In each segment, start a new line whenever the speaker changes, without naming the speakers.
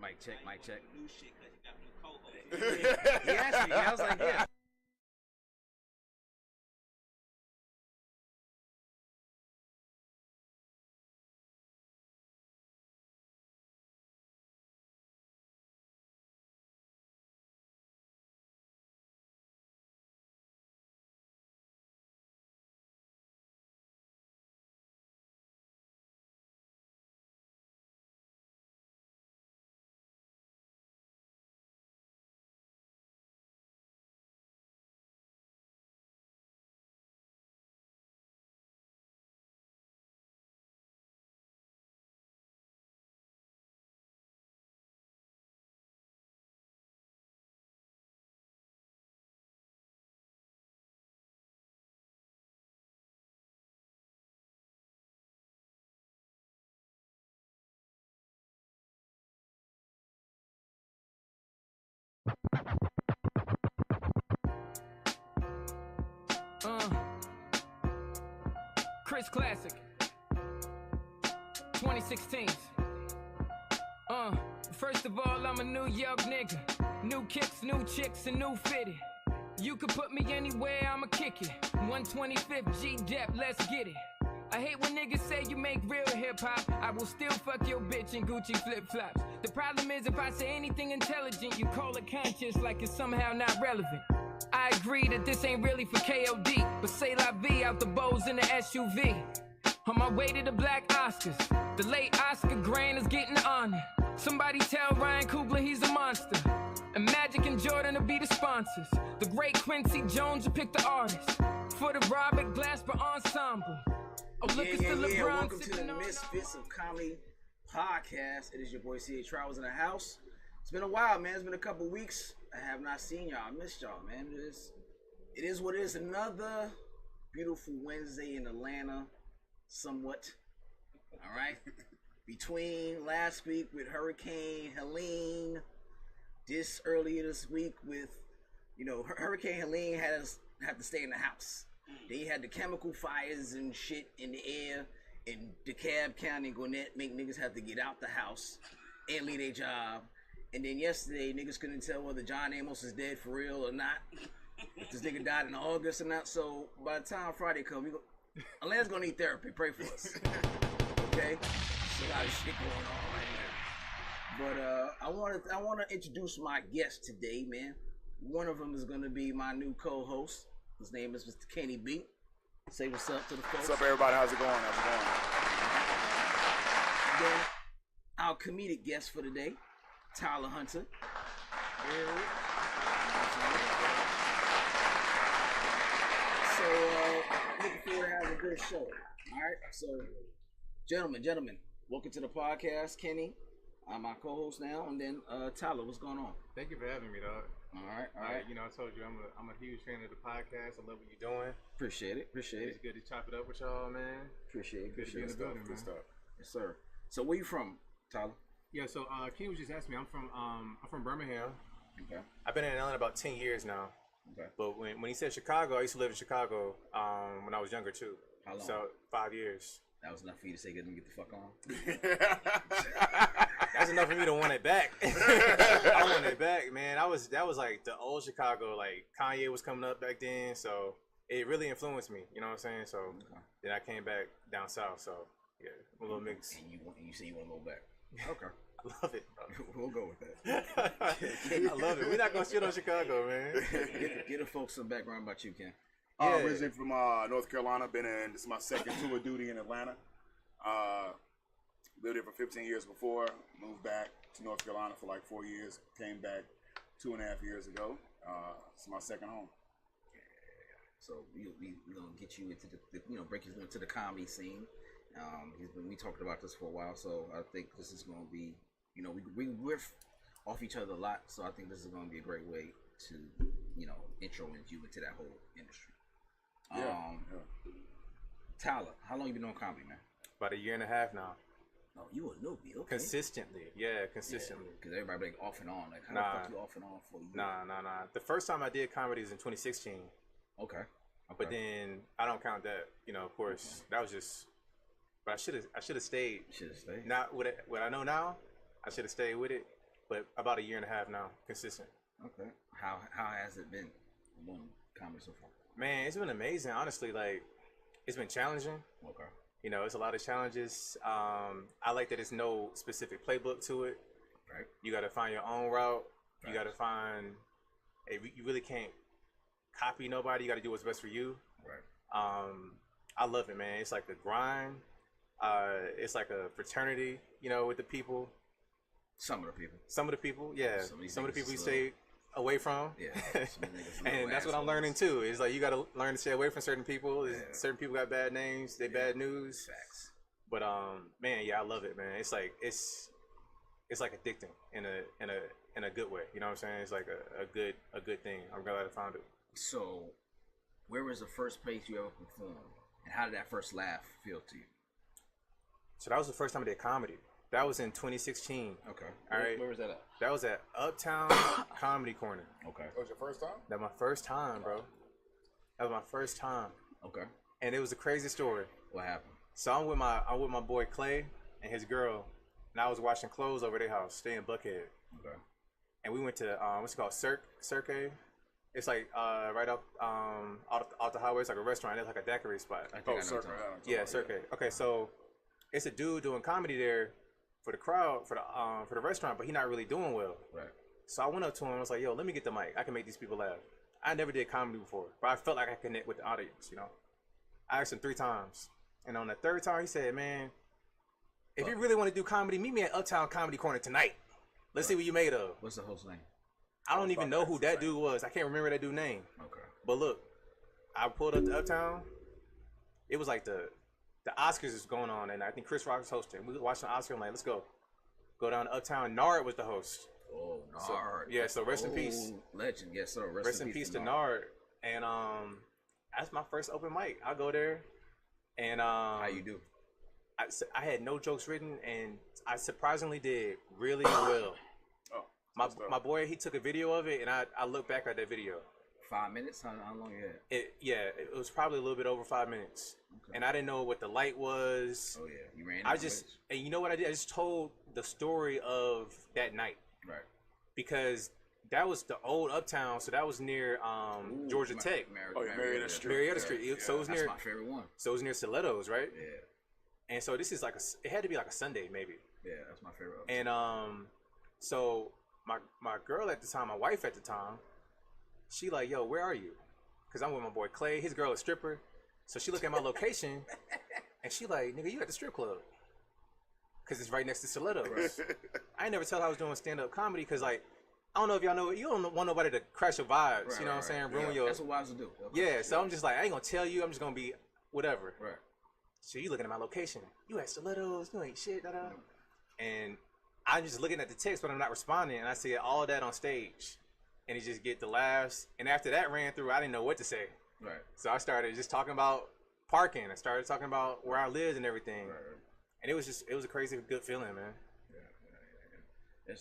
Mic check, mic check.
New shit because you got new co-host.
He asked me. I was like, yeah.
Chris Classic 2016. First of all, I'm a New York nigga. New kicks, new chicks, and new fitted. You could put me anywhere, I'ma kick it. 125th G-Dep, let's get it. I hate when niggas say you make real hip-hop. I will still fuck your bitch in Gucci flip-flops. The problem is if I say anything intelligent, you call it conscious like it's somehow not relevant. I agree that this ain't really for KOD, but say la vie out the bows in the SUV. On my way to the Black Oscars, the late Oscar Grant is getting honored. Somebody tell Ryan Coogler he's a monster. And Magic and Jordan will be the sponsors. The great Quincy Jones will pick the artist. For the Robert Glasper Ensemble. Oh, look, it's the LeBron.
Welcome to the Misfits of Comedy podcast. It is your boy C.A. Travels in the house. It's been a while, man. It's been a couple weeks. I have not seen y'all. I missed y'all, man. It is what it is. Another beautiful Wednesday in Atlanta, somewhat. All right. Between last week with Hurricane Helene, this earlier this week with, Hurricane Helene had us have to stay in the house. They had the chemical fires and shit in the air in DeKalb County, Gwinnett, make niggas have to get out the house and leave their job. And then yesterday, niggas couldn't tell whether John Amos is dead for real or not. If this nigga died in August or not. So by the time Friday comes, Atlanta's gonna need therapy. Pray for us. Okay? There's a lot of shit going on right now. But I want to introduce my guest today, man. One of them is gonna be my new co-host. His name is Mr. Kenny B. Say what's up to the folks.
What's up, everybody? How's it going?
Then our comedic guest for today, Tyler Hunter. So, looking forward to having a good show. All right. So, gentlemen, welcome to the podcast, Kenny. I'm my co-host now, and then Tyler, what's going on?
Thank you for having me, dog.
All right.
I told you I'm a huge fan of the podcast. I love what you're doing.
Appreciate it.
It's good to chop it up with y'all, man.
Appreciate it.
Good to be in the building, man.
Yes, sir. So where you from, Tyler?
Yeah, so Ken was just asking me. I'm from Birmingham.
Okay.
I've been in Atlanta about 10 years now.
Okay.
But when he said Chicago, I used to live in Chicago when I was younger too.
How long?
So 5 years.
That was enough for you to say get the fuck on?
That's enough for me to want it back. I want it back, man. That was like the old Chicago. Like Kanye was coming up back then, so it really influenced me. You know what I'm saying? So then I came back down south. So yeah, a little mix.
And you say you want to go back? Okay.
I love it, bro.
We'll go with that.
I love it. We're not gonna shit on Chicago, man.
Get the folks some background about you, Ken.
Originally from North Carolina. This is my second tour of duty in Atlanta. Lived here for 15 years before. Moved back to North Carolina for like 4 years. Came back 2.5 years ago. It's my second home.
So we're gonna get you into the break you into the comedy scene. We talked about this for a while, so I think this is gonna be, we riff off each other a lot. So I think this is gonna be a great way to, intro you into that whole industry. Tyler, how long you been on comedy, man?
About 1.5 years now.
Oh, you a newbie, okay.
Consistently. Because
everybody like off and on. Like, how the fuck you off and on for you?
Nah. The first time I did comedy was in 2016.
Okay.
But then I don't count that, of course. That was just, but I should have stayed.
Should have stayed.
Not what I know now, I should have stayed with it. but about a year and a half now, consistent.
Okay. How has it been doing comedy so far?
Man, it's been amazing. Honestly, like it's been challenging.
Okay.
You know, it's a lot of challenges. I like that there's no specific playbook to it.
Right.
You got to find your own route.
Right.
You got to find. You really can't copy nobody. You got to do what's best for you.
Right.
I love it, man. It's like a grind. It's like a fraternity, you know, with the people.
Some of the people.
Yeah. Some of the people you stay away from.
Yeah.
And that's what I'm learning too. Is like you got to learn to stay away from certain people.
Yeah.
Certain people got bad names. They bad news.
Facts.
But man, yeah, I love it, man. It's like it's like addicting in a good way. You know what I'm saying? It's like a good thing. I'm glad I found it.
So, where was the first place you ever performed, and how did that first laugh feel to you?
So that was the first time I did comedy. That was in 2016.
Okay.
All right.
Where was that at?
That was at Uptown Comedy Corner.
Okay.
That was your first time?
That was my first time, bro. That was my first time.
Okay.
And it was a crazy story.
What happened?
So I'm with my boy Clay and his girl, and I was washing clothes over their house, staying in Buckhead.
Okay.
And we went to what's it called, Cirque. It's like right off the highway. It's like a restaurant. It's like a daiquiri spot.
Circle.
Yeah, Cirque. Okay, so it's a dude doing comedy there for the crowd for the restaurant, but he not really doing well.
Right.
So I went up to him and was like, "Yo, let me get the mic. I can make these people laugh." I never did comedy before, but I felt like I connect with the audience. You know, I asked him 3 times, and on the 3rd time, he said, "Man, if you really want to do comedy, meet me at Uptown Comedy Corner tonight. Let's see what you made of."
What's the host's name?
I don't even know who that dude was. I can't remember that dude's name.
Okay.
But look, I pulled up to Uptown. It was like the Oscars is going on, and I think Chris Rock was hosting. We were watching the Oscar. I'm like, let's go down to Uptown. Nard was the host.
Oh, Nard.
So, yeah. So rest in peace.
Legend. Yes, sir.
Rest in peace to Nard. And that's my first open mic. I go there, and
how you do?
I had no jokes written, and I surprisingly did really well. My boy, he took a video of it, and I look back at that video.
5 minutes? How long you had?
It was probably a little bit over 5 minutes. Okay. And I didn't know what the light was.
Oh yeah, you ran.
And you know what I did? I just told the story of that night.
Right.
Because that was the old Uptown, so that was near Georgia Tech.
Marietta Street.
Marietta Street. Yeah. So it was near.
That's my favorite one.
So it was near Stilettos, right?
Yeah.
And so this is it had to be like a Sunday maybe.
Yeah, that's my favorite.
And so my girl at the time, my wife at the time, she like, "Yo, where are you?" Because I'm with my boy Clay. His girl is a stripper. So she look at my location, and she like, "Nigga, you at the strip club." Because it's right next to Stiletto. Right? I ain't never tell her I was doing stand-up comedy because, like, I don't know if y'all know, you don't want nobody to crash your vibes. Right, you know what I'm saying? Ruin your...
That's what wives do.
Yeah, so I'm just like, I ain't going to tell you. I'm just going to be whatever.
Right.
So you looking at my location. You at Stilettos. You ain't shit. Da-da. And I'm just looking at the text, but I'm not responding. And I see all that on stage. And he just get the laughs. And after that ran through, I didn't know what to say.
Right. So
I started just talking about parking. I started talking about where I lived and everything.
Right.
And it was a crazy good feeling, man.
Yeah.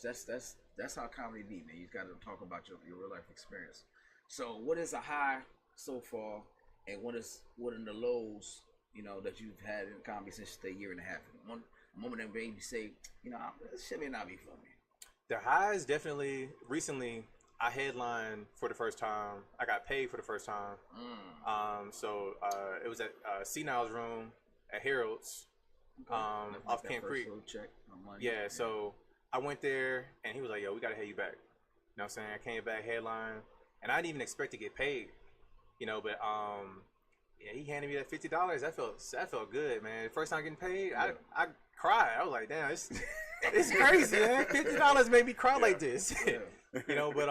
That's how comedy be, man. You got to talk about your real life experience. So what is a high so far, and what are the lows, you know, that you've had in comedy since the year and a half? One moment that made you say, you know, this shit may not be for me.
The highs definitely. Recently, I headlined for the first time. I got paid for the first time. So it was at C-Nile's room at Harold's. Off Camp Creek. Yeah, so I went there and he was like, "Yo, we gotta have you back." You know what I'm saying? I came back headline, and I didn't even expect to get paid. You know, but yeah, he handed me that $50. That felt good, man. The first time getting paid, yeah. I cried. I was like, "Damn, it's crazy, man. $50 made me cry like this." Yeah. You know, but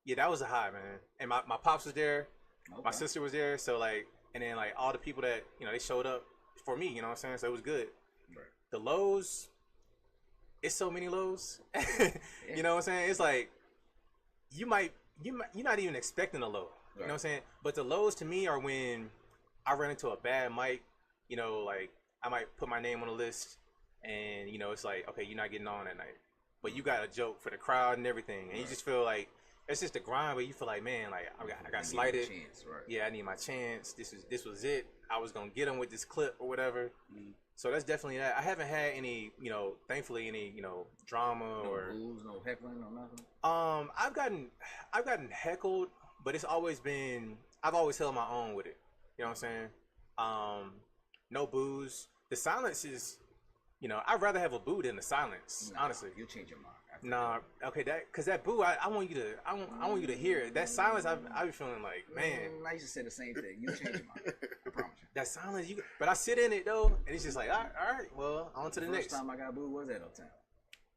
yeah, that was a high, man. And my pops was there, my sister was there, so like, and then like all the people that, you know, they showed up for me, you know what I'm saying? So it was good. Right. The lows, it's so many lows. You know what I'm saying? It's like you're not even expecting a low. Right. You know what I'm saying? But the lows to me are when I run into a bad mic, you know, like I might put my name on the list and, you know, it's like, okay, you're not getting on that night. But you got a joke for the crowd and everything. And you just feel like it's just a grind, but you feel like, man, like I got slighted.
Chance, right.
Yeah, I need my chance. This was it. I was gonna get him with this clip or whatever. So that's definitely that. I haven't had any, thankfully any, drama or
booze, no heckling, no nothing.
I've gotten heckled, but it's always been I've always held my own with it. You know what I'm saying? No booze. The silence is, I'd rather have a boo than the silence. Honestly,
You'll change your mind.
Nah, okay, that boo, I want you to hear it. That silence, I be feeling like, man.
I used to say the same thing. You'll change your mind. I promise you.
That silence, but I sit in it though, and it's just like, all right, well, on to the next.
First time I got booed was at Uptown.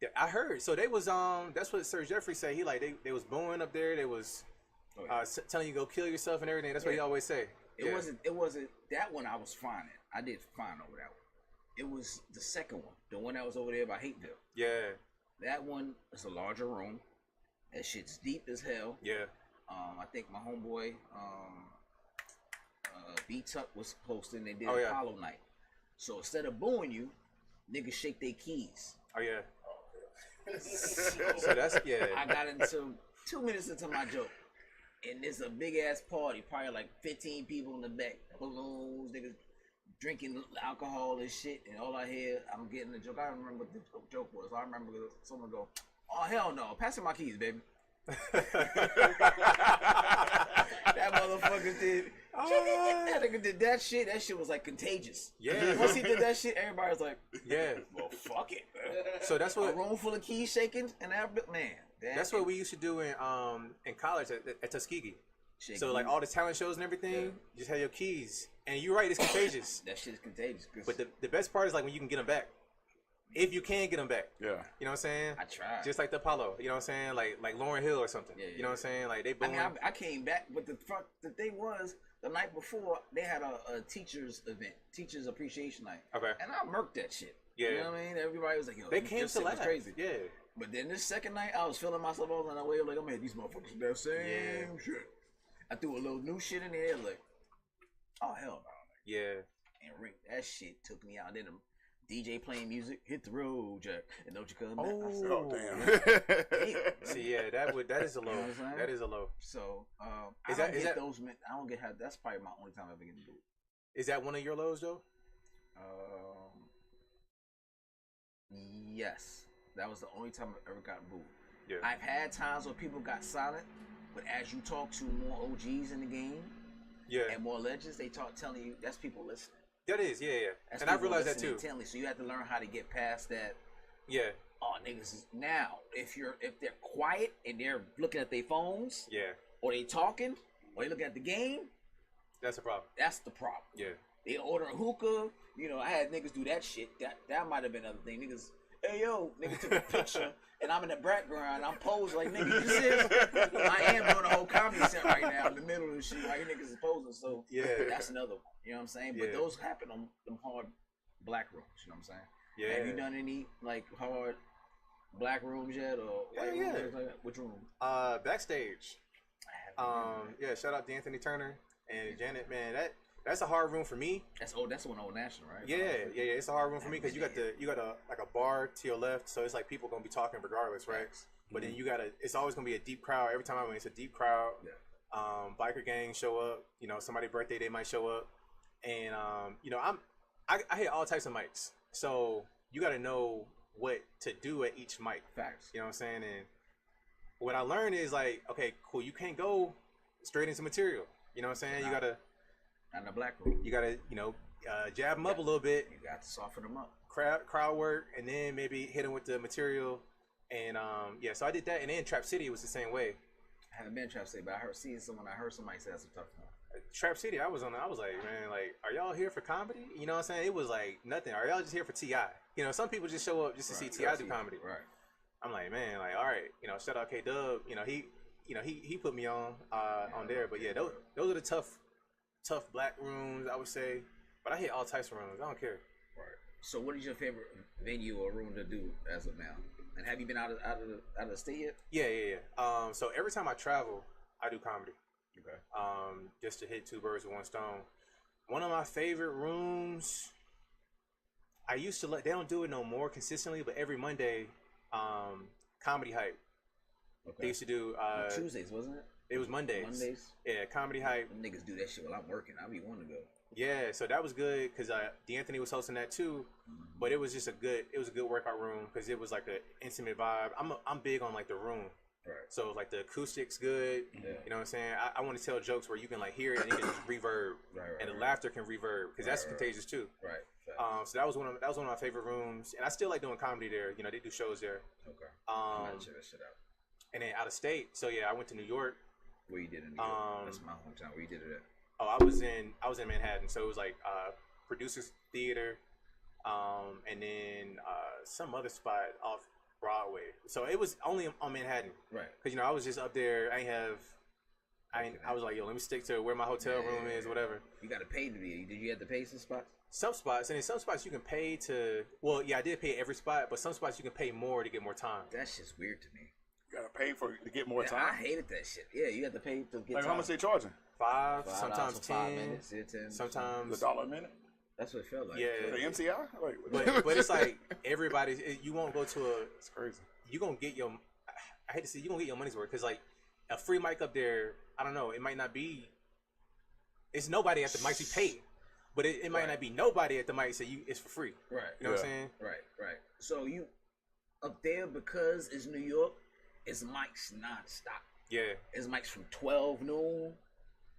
Yeah, I heard. So they was that's what Sir Jeffrey said. He like they was booing up there. They was telling you go kill yourself and everything. That's what he always say.
It wasn't that one. I was fine at. I did fine over that one. It was the second one, the one that was over there by Hateville.
Yeah.
That one is a larger room. That shit's deep as hell.
Yeah.
I think my homeboy, B Tuck was hosting. They did Hollow Night. So instead of booing you, niggas shake their keys.
Oh yeah. So that's
I got into 2 minutes into my joke, and there's a big ass party, probably like 15 people in the back, balloons, niggas drinking alcohol and shit, and all I hear, I'm getting the joke. I don't remember what the joke was. I remember someone go, "Oh hell no, pass me my keys, baby." That motherfucker did. That nigga did that shit. That shit was like contagious.
Yeah.
Once he did that shit, everybody was like,
yeah.
Well, fuck it.
So that's what
a room full of keys shaking, and man.
That's what we used to do in college at Tuskegee. So like all the talent shows and everything, just have your keys. And you're right, it's contagious.
That shit is contagious.
But the best part is like when you can get them back. If you can get them back.
Yeah.
You know what I'm saying?
I tried.
Just like the Apollo. You know what I'm saying? Like Lauryn Hill or something.
Yeah.
You know what I'm saying? Like they boom.
I came back, but the thing was, the night before, they had a teacher's event, teacher's appreciation night.
Okay.
And I murked that shit.
Yeah.
You know what I mean? Everybody was like, yo,
they came to laugh.
Crazy.
Yeah.
But then this second night, I was feeling myself. I was on that way, like, I'm gonna hit these motherfuckers with that same shit. I threw a little new shit in there, like, oh, hell no.
Yeah.
And Rick, that shit took me out. Then the DJ playing music, hit the road, Jack, and don't you come back.
Oh, damn.
See, yeah, that is a low.
You know
that is a low.
So, I don't get how, that's probably my only time I ever get booed.
Is that one of your lows, though?
Yes. That was the only time I ever got booed.
Yeah.
I've had times where people got silent, but as you talk to more OGs in the game, and more legends, they telling you that's people listening.
That is, yeah.
That's
and I realized that too.
Intently, so you have to learn how to get past that.
Yeah.
Oh, niggas is now. If they're quiet and they're looking at their phones, or they talking, or they looking at the game,
that's a problem.
That's the problem. Yeah. They order a hookah. You know, I had niggas do that shit. That might have been another thing. Niggas, hey yo, nigga took a picture and I'm in the background. I'm posed like, nigga, you serious? I am doing a whole comedy set right now in the middle of the shit while you niggas is posing. So that's another one. You know what I'm saying? But those happen on them hard black rooms. You know what I'm saying? Yeah. Have you done any like hard black rooms yet or white rooms? Like that? Which room?
Backstage. Shout out to Anthony Turner and Janet. Man, that's a hard room for me. That's
one Old National, right?
Yeah. It's a hard room for me because you got a bar to your left, so it's like people gonna be talking regardless, right? But then it's always gonna be a deep crowd. Every time I went, it's a deep crowd. Yeah. Biker gangs show up. You know, somebody's birthday they might show up, and I hit all types of mics, so you got to know what to do at each mic.
Facts.
You know what I'm saying? And what I learned is like, okay, cool. You can't go straight into material. You know what I'm saying? You gotta.
In the black room.
You gotta, jab them up a little bit.
You got to soften them up.
Crowd work, and then maybe hit them with the material. And so I did that. And then Trap City was the same way.
I haven't been Trap City, but I heard somebody say that's a tough one.
Trap City, I was like, man, like, are y'all here for comedy? You know what I'm saying? It was like nothing. Are y'all just here for T.I.? You know, some people just show up just to see T.I. do comedy.
Right.
I'm like, man, like, all right, shout out K-Dub. He put me on there. But yeah, those are the tough black rooms, I would say. But I hit all types of rooms. I don't care.
Right. So what is your favorite venue or room to do as of now? And have you been out of the state yet?
Yeah. So every time I travel, I do comedy.
Okay.
Just to hit two birds with one stone. One of my favorite rooms, I used to they don't do it no more consistently, but every Monday, Comedy Hype. Okay. They used to do
Tuesdays, wasn't it?
It was Mondays.
Mondays?
Yeah, Comedy Hype.
Them niggas do that shit while I'm working. I be wanting to go.
Yeah, so that was good because D'Anthony was hosting that too, but it was just a good workout room because it was like an intimate vibe. I'm big on like the room,
Right.
so like the acoustics good.
Yeah.
You know what I'm saying? I want to tell jokes where you can like hear it and it can just reverb, and the laughter can reverb because that's contagious too.
Right.
So that was one of my favorite rooms, and I still like doing comedy there. You know, they do shows there.
Okay. I'm gonna check that shit out.
And then out of state, so yeah, I went to New York.
Where you did it in New York? That's my hometown. Where you did it at?
Oh, I was in Manhattan, so it was like Producers Theater, and then some other spot off Broadway. So it was only on Manhattan,
Right?
Because I was just up there. I was like, yo, let me stick to where my hotel room is, whatever.
You got to pay to be. Did you have to pay some spots?
Some spots, and in some spots you can pay to. Well, yeah, I did pay every spot, but some spots you can pay more to get more time.
That's just weird to me.
You gotta pay to get more time.
I hated that shit. Yeah, you have to pay to get
Like
time.
how much they charging?
$5,
$5
sometimes
for 5
10,
minutes, yeah, 10.
sometimes
$1 a minute?
That's what it felt like.
yeah.
The MCI? Like,
But it's like everybody. You won't go to a.
it's crazy.
You gonna get your. I hate to say you gonna get your money's worth because like a free mic up there. I don't know. It might not be. It's nobody at the mics you pay, but it might not be nobody at the mic. So it's for free.
Right.
You know what I'm saying?
Right. So you up there because it's New York. It's mics nonstop.
Yeah.
It's mics from 12 noon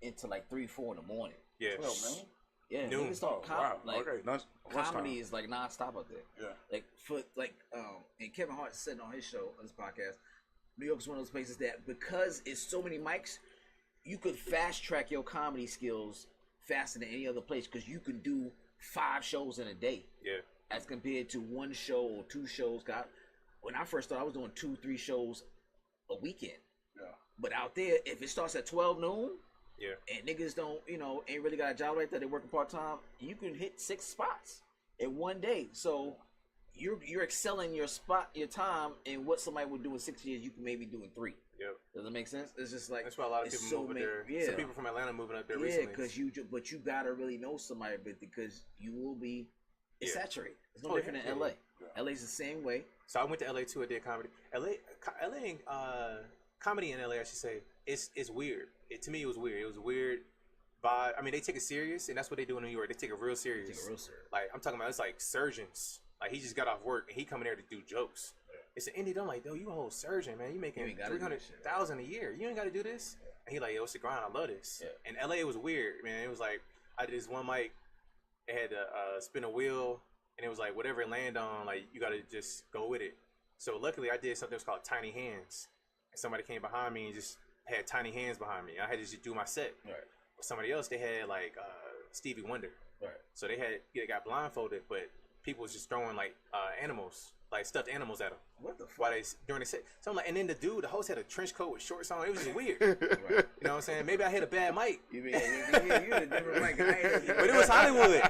into like 3, 4 in the morning.
Yeah.
12, man.
Yeah,
Noon.
niggas don't
Wow.
like
Okay.
comedy is like nonstop up there.
Yeah.
Like and Kevin Hart said on his show, on his podcast, New York's one of those places that because it's so many mics, you could fast track your comedy skills faster than any other place because you can do 5 shows in a day.
Yeah.
As compared to 1 show or 2 shows. When I first started, I was doing 2, 3 shows a weekend.
Yeah.
But out there, if it starts at 12 noon,
Yeah.
and niggas don't, ain't really got a job like that, they're working part time, you can hit 6 spots in one day. So you're excelling your time, and what somebody would do in 6 years, you can maybe do in 3.
Yep.
Does that make sense? It's just like
That's why a lot of people move up there.
Yeah,
Some people from Atlanta moving up there
yeah,
recently.
because you gotta really know somebody a bit because you will be saturated. It's no
Oh,
different
yeah.
than LA.
Yeah.
LA's the same way.
So I went to LA too. I did comedy. LA comedy in LA, I should say, it's weird. To me, it was weird. It was a weird vibe. I mean, they take it serious, and that's what they do in New York. They take it real serious. Like I'm talking about, it's like surgeons. Like he just got off work and he coming there to do jokes. It's an indie. I'm like, yo, you a whole surgeon, man. You making $300,000 a year. You ain't got to do this. And he like, yo, it's the grind. I love this.
Yeah.
And LA was weird, man. It was like I did this one mic. It had to spin a wheel, and it was like whatever it land on, like you got to just go with it. So luckily, I did something that was called Tiny Hands. And somebody came behind me and just had tiny hands behind me. I had to just do my set.
Right.
With somebody else, they had like Stevie Wonder.
Right.
So they got blindfolded, but people was just throwing like animals, like stuffed animals at them.
What the fuck?
While they during the set. So I'm like, and then the host had a trench coat with shorts on. It was just weird. Right. You know what I'm saying? Maybe I hit a bad mic.
You mean you a different mic?
But it was Hollywood.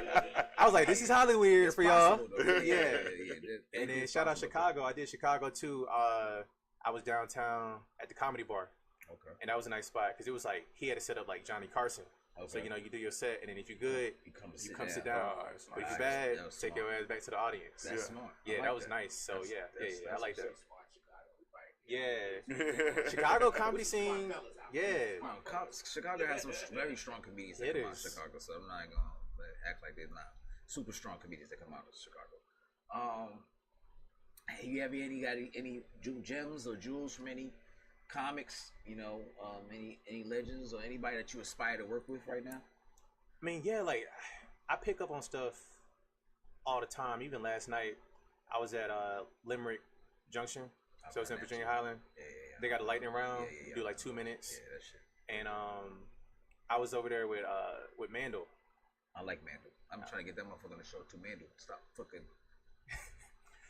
I was like, this is Hollywood for y'all. Yeah. And then shout out Chicago. I did Chicago too. I was downtown at the Comedy Bar.
Okay.
And that was a nice spot because it was like he had to set up like Johnny Carson. Okay. So you do your set, and then if you're good, you come sit down. But if you're bad, take your ass back to the audience.
That's smart.
Yeah, that was nice. So yeah, I like that. Yeah, Chicago comedy scene. Yeah,
Chicago has some very strong comedians that come out of Chicago. So I'm not gonna act like they're not super strong comedians that come out of Chicago. You have any gems or jewels from any comics? Any legends or anybody that you aspire to work with right now?
I mean, yeah, like I pick up on stuff all the time. Even last night, I was at Limerick Junction, so it's in Virginia Highland. Yeah. They got a lightning round. You do like 2 minutes.
Yeah, that shit.
And I was over there with Mandel.
I like Mandel. I'm trying to get that motherfucker on the show too. Mandel, stop fucking.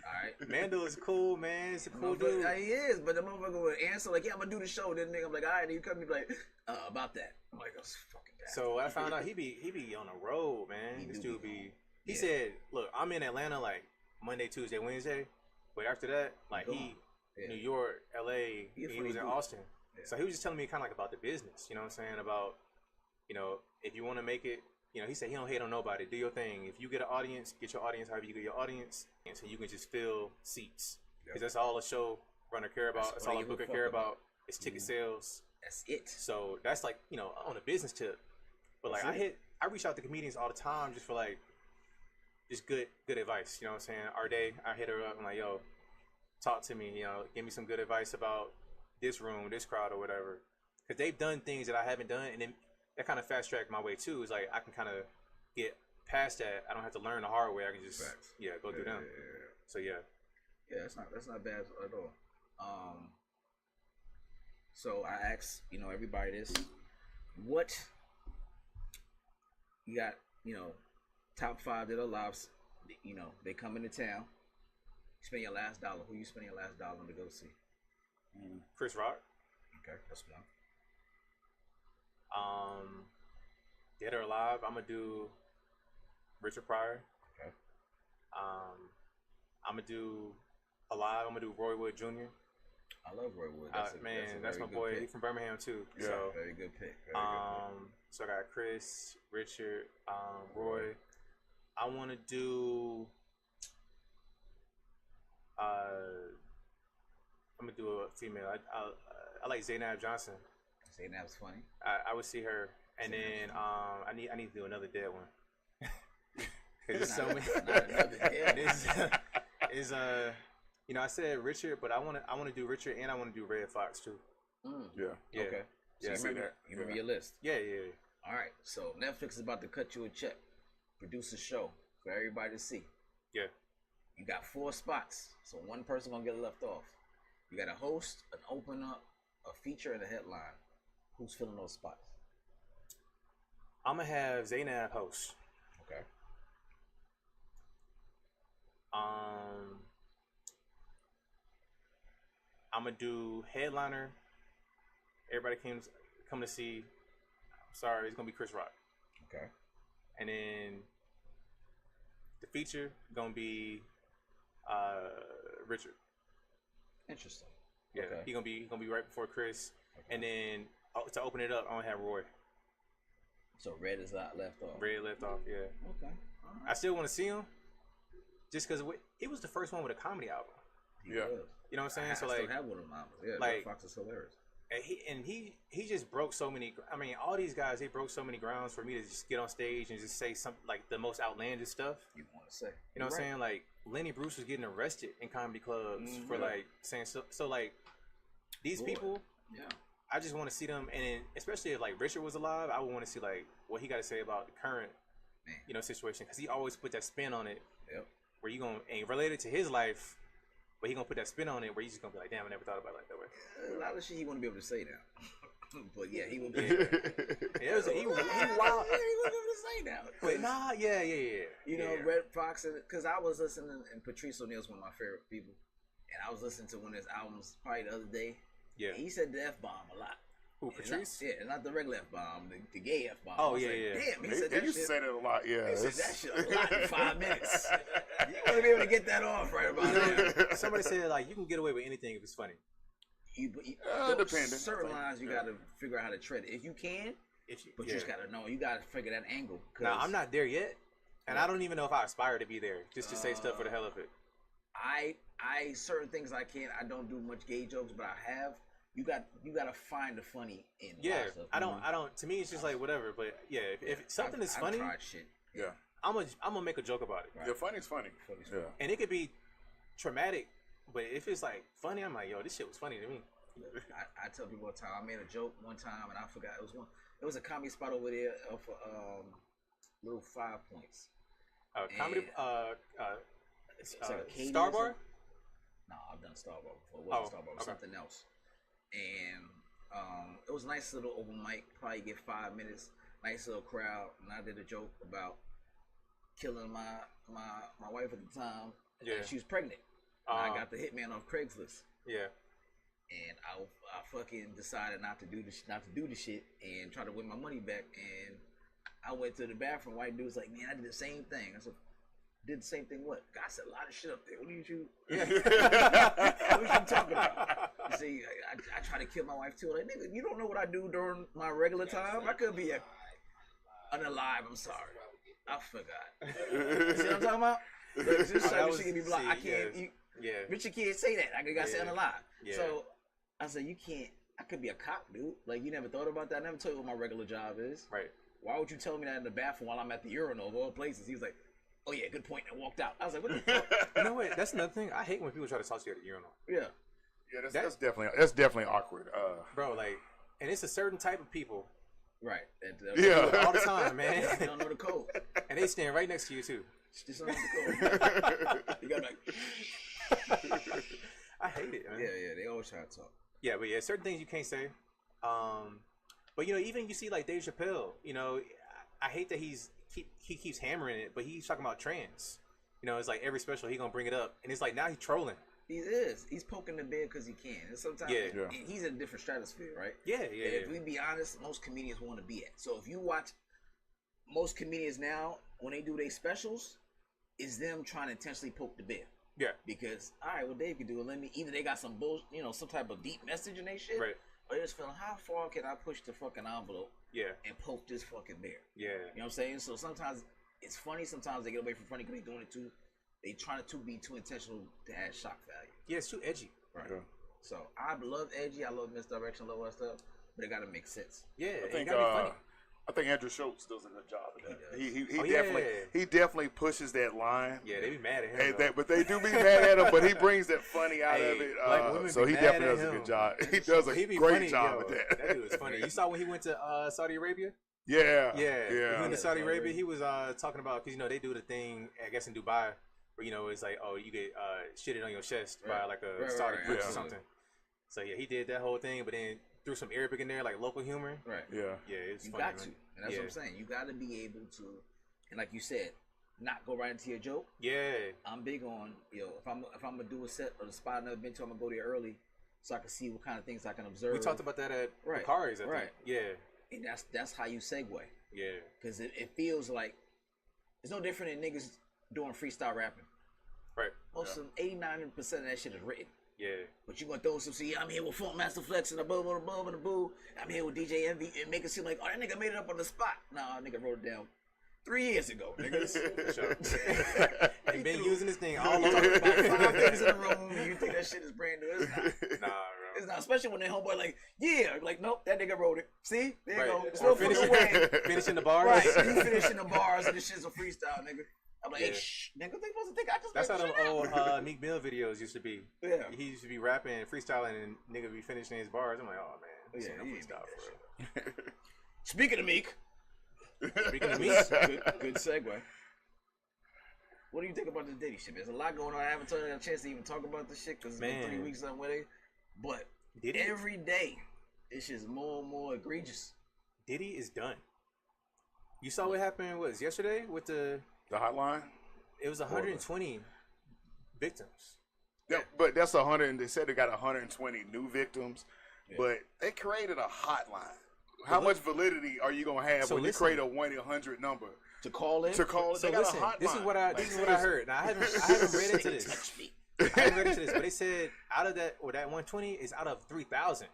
All right.
Mandel is cool, man. He's a cool dude.
He is, but the motherfucker would answer like, "Yeah, I'm gonna do the show." Then nigga, I'm like, "All right," and you come, be like, "About that." I'm like, "That's fucking bad."
So I found out he be on the road, man. This dude be. He said, "Look, I'm in Atlanta like Monday, Tuesday, Wednesday, but after that, like New York, LA, he was in Austin." Yeah. So he was just telling me kind of like about the business. You know what I'm saying? About if you want to make it. He said he don't hate on nobody. Do your thing. If you get an audience, get your audience however you get your audience, and so you can just fill seats. Because that's all a show runner care about. That's all a booker care about. It's ticket sales.
That's it.
So that's like, you know, on a business tip. But like I reach out to comedians all the time just for like just good advice. You know what I'm saying? Our day, I hit her up. I'm like, yo, talk to me. You know, give me some good advice about this room, this crowd, or whatever. Because they've done things that I haven't done, and then that kind of fast tracked my way too. Is like I can kind of get past that. I don't have to learn the hard way. I can just go through them. So yeah,
that's not bad at all. So I asked, you know, everybody this: what you got? You know, top 5 that are lives. You know, they come into town. You spend your last dollar. Who you spend your last dollar on to go see?
Chris Rock.
Okay, that's one.
Dead or alive, I'm gonna do Richard Pryor.
Okay.
I'm gonna do alive. I'm gonna do Roy Wood Jr.
I love Roy Wood.
That's my boy. Pick. He's from Birmingham too.
Yeah,
so
very good pick.
So I got Chris, Richard, Roy. I want to do. I'm gonna do a female. I like Zainab Johnson.
Zainab's funny.
I would see her, and then I need to do another dead one. There's so many. Not another dead. Is you know, I said Richard, but I want to do Richard, and I want to do Red Fox too.
Yeah. Okay. So
yeah.
You remember your list?
Yeah.
All right. So Netflix is about to cut you a check, produce a show for everybody to see.
Yeah.
You got 4 spots, so one person gonna get left off. You got a host, an opener, a feature, and a headline. Who's filling those spots?
I'm gonna have Zainab host.
Okay.
I'm gonna do headliner. Everybody come to see. I'm sorry, it's gonna be Chris Rock.
Okay.
And then the feature gonna be Richard.
Interesting.
Yeah,
okay.
he gonna be right before Chris. Okay. And then to open it up, I'm gonna have Roy.
So Red is left off.
Red left off. Yeah.
Okay. All right.
I still want to see him, just because it was the first one with a comedy album.
Yeah.
You know what I'm saying?
I
so
still
like,
have one of them albums. Yeah.
Like,
Fox is hilarious.
And he just broke so many. I mean, all these guys, they broke so many grounds for me to just get on stage and just say something like the most outlandish stuff.
You want to say?
You know what I'm saying? Like Lenny Bruce was getting arrested in comedy clubs for like saying so like these people.
Yeah.
I just want to see them, and then, especially if like Richard was alive, I would want to see like what he got to say about the current, situation, because he always put that spin on it.
Yep.
Where you gonna and related to his life, but he gonna put that spin on it where you just gonna be like, damn, I never thought about it like that way.
A lot of shit he wouldn't be able to say now. But yeah, he would be.
He wild.
Yeah, he wouldn't be able to say now.
But nah, yeah.
You know, Red Fox, because I was listening, and Patrice O'Neal's one of my favorite people, and I was listening to one of his albums probably the other day.
Yeah.
And he said the F-bomb a lot.
Who, Patrice?
Not the regular F-bomb, the gay F-bomb.
Oh, yeah.
Damn, he said that shit.
said it a lot, yeah.
He said that shit a lot in 5 minutes. You want to be able to get that off right about now.
Somebody said, like, you can get away with anything if it's funny.
Depending. Certain lines, you got to figure out how to tread it. If you can, you just got to know. You got to figure that angle.
Now, I'm not there yet, and I don't even know if I aspire to be there, just to say stuff for the hell of it.
I certain things I can't. I don't do much gay jokes, but I have. You got to find the funny in stuff.
I don't. To me, it's just like whatever. But yeah, if something is funny,
I've tried shit.
Yeah.
I'm gonna make a joke about it.
Right. Yeah, funny's funny. Yeah.
And it could be traumatic, but if it's like funny, I'm like, yo, this shit was funny to me.
I tell people all the time. I made a joke one time and I forgot it was a comedy spot over there for little 5 Points.
Comedy
like
Star Bar?
No, I've done Star Bar before. It wasn't Star Bar, it was something else. And it was a nice little open mic, probably get 5 minutes, nice little crowd, and I did a joke about killing my wife at the time.
Yeah.
And she was pregnant. And I got the hitman off Craigslist.
Yeah.
And I fucking decided not to do the shit and try to win my money back. And I went to the bathroom. White dude was like, "Man, I did the same thing." I said, "Did the same thing? What?" God said a lot of shit up there. What are you talking about? You see, I try to kill my wife too. Like, nigga, you don't know what I do during my regular time. I could be unalive. I'm sorry, I forgot. You see what I'm talking about? This shit can be blocked. I can't. Richard can't say that. I gotta say unalive.
Yeah.
So I said, you can't I could be a cop, dude. Like, you never thought about that? I never told you what my regular job is.
Right.
Why would you tell me that in the bathroom while I'm at the urinal of all places? He was like, oh yeah, good point, and walked out. I was like, what the fuck?
You know what? That's another thing. I hate when people try to talk to you at the urinal.
Yeah.
Yeah, that's definitely awkward.
Bro, like, and it's a certain type of people.
Right.
Yeah.
All the time, man.
They don't know the code.
And they stand right next to you too.
Just don't know the code. You got like.
I hate it, man.
Yeah, they always try to talk.
Yeah, but yeah, certain things you can't say. But you know, even you see like Dave Chappelle. You know, I hate that he keeps hammering it, but he's talking about trans. You know, it's like every special he gonna bring it up, and it's like now he's trolling.
He's poking the bear because he can. And sometimes he's in a different stratosphere, right?
Yeah.
And if we be honest, most comedians want to be at. So if you watch most comedians now, when they do their specials, is them trying to intentionally poke the bear.
Yeah.
Because, all right, what Dave can do, either they got some some type of deep message in their shit,
right?
Or they're just feeling, how far can I push the fucking envelope?
Yeah.
And poke this fucking bear.
Yeah.
You know what I'm saying? So sometimes it's funny. Sometimes they get away from funny because they're doing it too. They trying to be too intentional to add shock value.
Yeah, it's too edgy.
Right.
Yeah.
So I love edgy. I love misdirection. I love all that stuff. But it got to make sense.
Yeah.
I think Andrew Schultz does a good job of that. He definitely pushes that line.
Yeah, they be mad at him.
But they do be mad at him. But he brings that funny out of it. So he definitely does a good job. He does a great job with that.
That dude is funny. You saw when he went to Saudi Arabia?
Yeah.
He went to Saudi Arabia. He was talking about, because they do the thing, I guess in Dubai, where it's like, oh, you get shitted on your chest by like a Saudi prince or something. So yeah, he did that whole thing, but then threw some Arabic in there, like local humor.
Right.
Yeah.
Yeah, it's
you
funny.
got to, and that's what I'm saying. You got to be able to, and like you said, not go right into your joke.
Yeah.
I'm big on if I'm gonna do a set or the spot I've never been to, I'm gonna go there early so I can see what kind of things I can observe.
We talked about that at the cars, I think. Yeah.
And that's how you segue.
Yeah.
Because it feels like it's no different than niggas doing freestyle rapping.
Right.
Most of them, 89% of that shit is written.
Yeah.
But you gonna throw some, I'm here with Funk Master Flex and above and the boo. I'm here with DJ Envy and make it seem like, oh, that nigga made it up on the spot. Nah, nigga wrote it down 3 years ago, niggas.
And been using this thing all over.
About 5 things in a room, and you think that shit is brand new. It's not.
Nah, bro.
It's not, especially when they homeboy like, like, nope, that nigga wrote it. See? There you go. It's
Or
no fucking way.
finishing the bars.
Right, he finishing the bars and this shit's a freestyle, nigga. I'm like, hey, shh, nigga, they supposed to think I just
That's how
made
them old Meek Mill videos used to be.
Yeah.
He used to be rapping and freestyling and nigga be finishing his bars. I'm like, oh man, this ain't no
he
freestyle for real.
Speaking of Meek.
Speaking of Meek.
Good segue. What do you think about this Diddy shit? There's a lot going on. I haven't had a chance to even talk about this shit because it's been 3 weeks on with it. But
Diddy?
Every day, it's just more and more egregious.
Diddy is done. You saw what happened, yesterday with the
hotline?
It was 120 victims.
Yeah, but that's 100. They said they got 120 new victims, but they created a hotline. How much validity are you gonna have when you create a 1-800 number
to call in?
So they got a hotline.
This is what I heard. Now I haven't read into this. I haven't read into this, but they said out of that 120 is out of 3,000.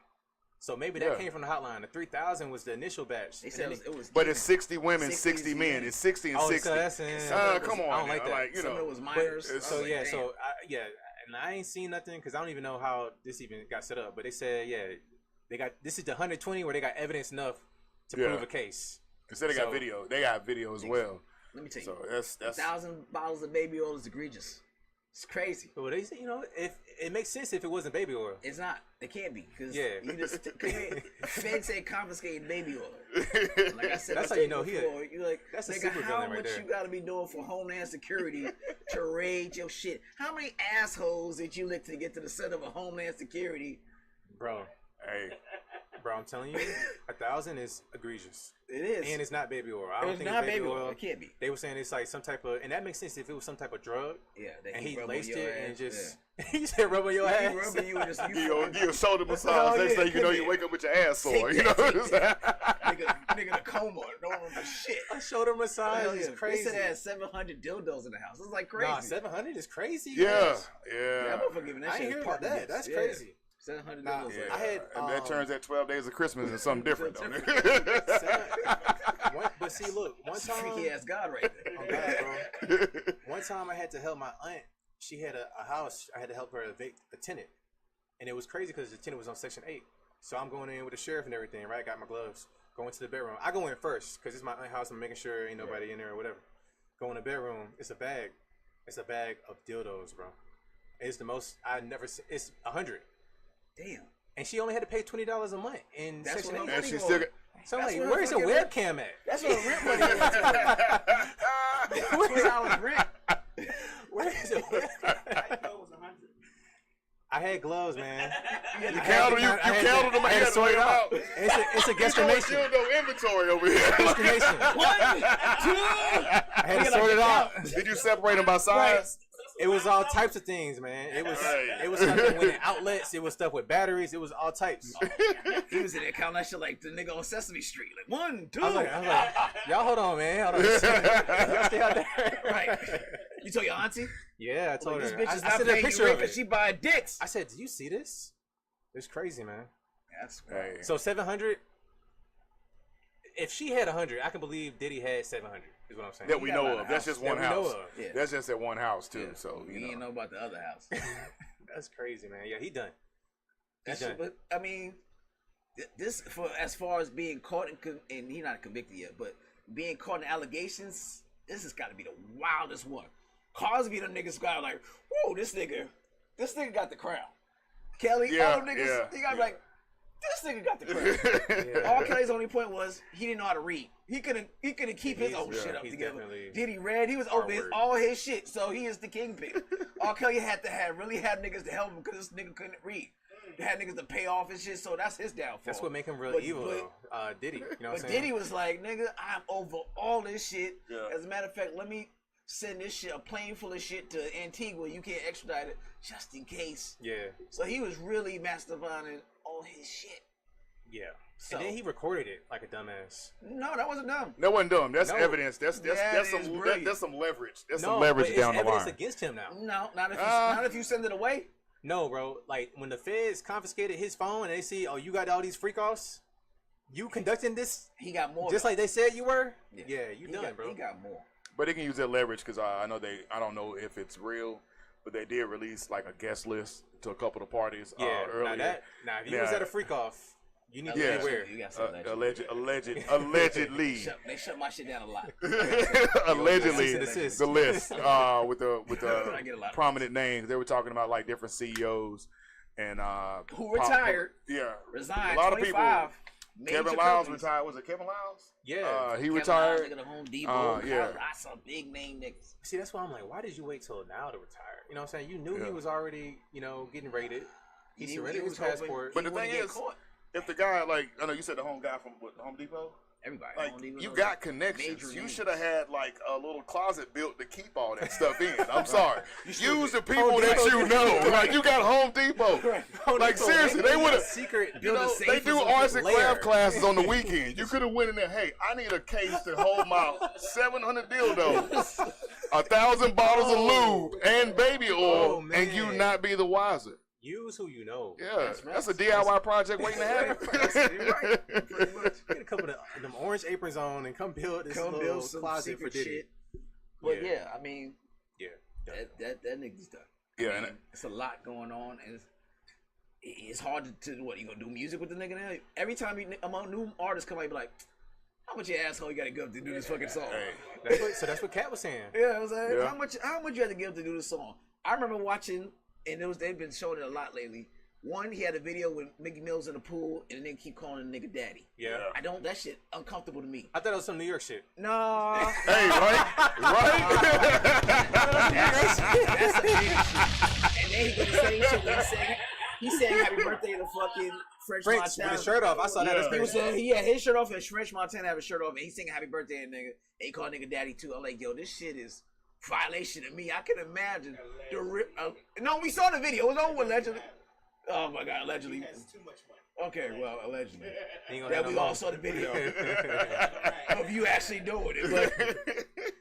So maybe that came from the hotline. The 3,000 was the initial batch.
They said it was
but it's 60 women, 60 men. It's 60 and 60.
So that's
come on,
I don't like that.
Like,
some of it was minors.
And I ain't seen nothing because I don't even know how this even got set up. But they said, this is the 120 where they got evidence enough to prove a case.
They said they got video. They got video as well.
Let me tell you,
so that's
1,000 bottles of baby oil is egregious. It's crazy.
But they say, if it makes sense if it wasn't baby oil.
It's not. It can't be because you just Fed said confiscating baby oil. Like I said,
that's how you know
before, you're like,
that's
nigga,
a super
how
villain
much
right there.
you got to be doing for Homeland Security to raid your shit? How many assholes did you lick to get to the center of a Homeland Security?
Bro, I'm telling you, 1,000 is egregious.
It is,
and it's not baby oil. I don't think
not
it's baby oil.
It can't be.
They were saying it's like some type of, and that makes sense if it was some type of drug.
Yeah,
and he laced it
ass,
and just he said rub on your ass.
He rubbing you and just
you a shoulder massage. Next thing you know, you wake up with your ass sore. You know,
nigga the coma, don't remember shit.
A shoulder massage is crazy.
They said they had 700 dildos in the house. It's like crazy.
Nah, 700 is crazy.
Yeah.
I'm not forgiving that
I
shit.
ain't hear about that. That's crazy.
700
nah,
dildos.
I had,
and that turns at 12 days of Christmas and something different, don't it?
But see, look, one time,
freaky ass God right there.
Oh God, bro. One time I had to help my aunt. She had a house. I had to help her evict a tenant, and it was crazy because the tenant was on Section 8. So I'm going in with the sheriff and everything, right? Got my gloves. Going to the bedroom. I go in first because it's my house. I'm making sure ain't nobody in there or whatever. Go in the bedroom. It's a bag. It's a bag of dildos, bro. It's the most I never seen. It's 100.
Damn.
And she only had to pay $20 a month in
That's
Section
what
8.
And she still got,
So I'm
That's
like,
what
where's the
fucking
webcam at?
That's what rent money is. $20 rent.
Where is it?
I know it was 100.
I had gloves, man.
you counted them.
I
You had to
sort
weigh
it
them out.
It's a
You
guesstimation.
no inventory over here.
Guesstimation.
1, 2.
I had to sort it out.
Did you separate them by size?
It was all types of things, man. It was stuff that went in outlets. It was stuff with batteries. It was all types.
He was in there counting that shit like the nigga on Sesame Street. Like 1, 2.
I was like, y'all hold on, man. Hold on. Y'all stay out there.
Right. You told your auntie?
Yeah, I told
This
her.
bitch is
I
not
sent her a
paying
picture
you rent
of
because
it.
she buying dicks.
I said, "Do you see this? It's crazy, man."
That's
Hey.
So 700. If she had 100, I can believe Diddy had 700. Is what I'm saying.
That we
got a lot
know
of
of. That's
houses.
just one
That we know
house.
of.
Yeah.
That's just at one house too. So
we
you
didn't
know.
know about the other house.
That's crazy, man. Yeah, he done.
That's
done.
but I mean, this for as far as being caught and he not convicted yet, but being caught in allegations, this has got to be the wildest one. Cosby, them niggas got like, whoa, this nigga got the crown. Kelly,
Yeah,
all them niggas,
yeah,
he got
yeah.
like, this nigga got the crown. All Kelly's only point was he didn't know how to read. He couldn't keep his own shit up
he's
together.
definitely
Did he read? He was over
R-word.
all his shit, so he is the kingpin. All Kelly had to have really had niggas to help him because this nigga couldn't read. He had niggas to pay off his shit, so that's his downfall.
That's what make him real
But-
evil,
but-
though. Diddy, you know what I'm
But
saying?
Diddy was like, nigga, I'm over all this shit.
Yeah.
As a matter of fact, let me send this shit, a plane full of shit to Antigua. You can't extradite it just in case.
Yeah,
So he was really masterminding all his shit.
yeah.
So-
And then he recorded it like a dumbass.
No, that wasn't dumb.
That wasn't dumb. That's
No.
evidence. That's
Yeah,
that's
it is
some
brilliant.
that's some leverage. That's
No,
some leverage
but it's
down the
evidence
line.
against him now.
No, not if you send it away.
No, bro. Like when the feds confiscated his phone and they see, oh, you got all these freak offs, you conducting this
He got more.
just like they said you were. Yeah, you
he
done,
got,
bro.
He got more.
But they can use that leverage because I know I don't know if it's real, but they did release like a guest list to a couple of parties
Yeah,
earlier.
now if you was at a freak off, you need to
Yeah.
be aware.
You got some
Allegedly,
They shut my shit down a lot.
allegedly,
Cease and desist.
the list with
I get a
the
lot of
prominent names. They were talking about like different CEOs and
Who retired,
yeah,
resigned.
a lot of people.
25. Major
Kevin Lyles
companies.
retired. Was it Kevin Lyles?
Yeah.
He
Kevin
retired.
Lyles, nigga, the Home Depot.
Yeah.
I saw big name niggas.
See, that's why I'm like, why did you wait till now to retire? You know what I'm saying? You knew
Yeah.
he was already, getting raided. He
He
surrendered
was
his passport.
But the
wouldn't
thing
get
is,
caught.
if the guy like I know you said the home guy from Home Depot.
Everybody.
Like
Home Depot
you
knows
got
that.
connections.
Major
You
names.
should have had like a little closet built to keep all that stuff in. I'm sorry. Use the people
Home
that
Depot.
you know. Like you got Home Depot.
Home
Like
Depot,
seriously, they would have.
secret.
You
Build a
know,
safe
they
or
do
something.
arts and
Layer.
craft classes on the weekend. You could have went in there. Hey, I need a case to hold my 700 dildos, 1,000 bottles of lube and baby oil,
Oh,
and you
man.
not be the wiser.
Use who you know.
Yeah, that's a DIY project waiting to happen.
You're right. Pretty much.
Get a couple of them orange aprons on and come build this
Come
little
build some
closet for
secret
Diddy.
shit. But
Yeah.
yeah, I mean,
Yeah.
that nigga's done.
Yeah,
I mean,
and
it's a lot going on, and it's hard to what you gonna do music with the nigga now? Every time among new artists come out, you be like, how much your asshole you gotta give to do this fucking song?
Hey.
That's what Kat was saying.
Yeah, I was like,
Yeah.
how much you had to give to do this song? I remember watching, and they've been showing it a lot lately. One, he had a video with Mickey Mills in the pool, and then keep calling the nigga daddy.
Yeah.
That shit uncomfortable to me.
I thought it was some New York shit.
No.
Hey, right?
That's a big shit. And then he did the same shit when he sang Happy Birthday to fucking French
French
Montana.
with his shirt off. I saw that.
Yeah.
As
He was
crazy.
saying he had his shirt off and French Montana have his shirt off and he singing Happy Birthday and nigga. And he called nigga daddy too. I'm like, yo, this shit is violation of me. I can imagine no, we saw the video. It was over allegedly. Oh my god, allegedly.
Too much money.
Okay, well, allegedly.
He ain't gonna
That
have
we
no
all
more.
saw the video of you actually doing it, but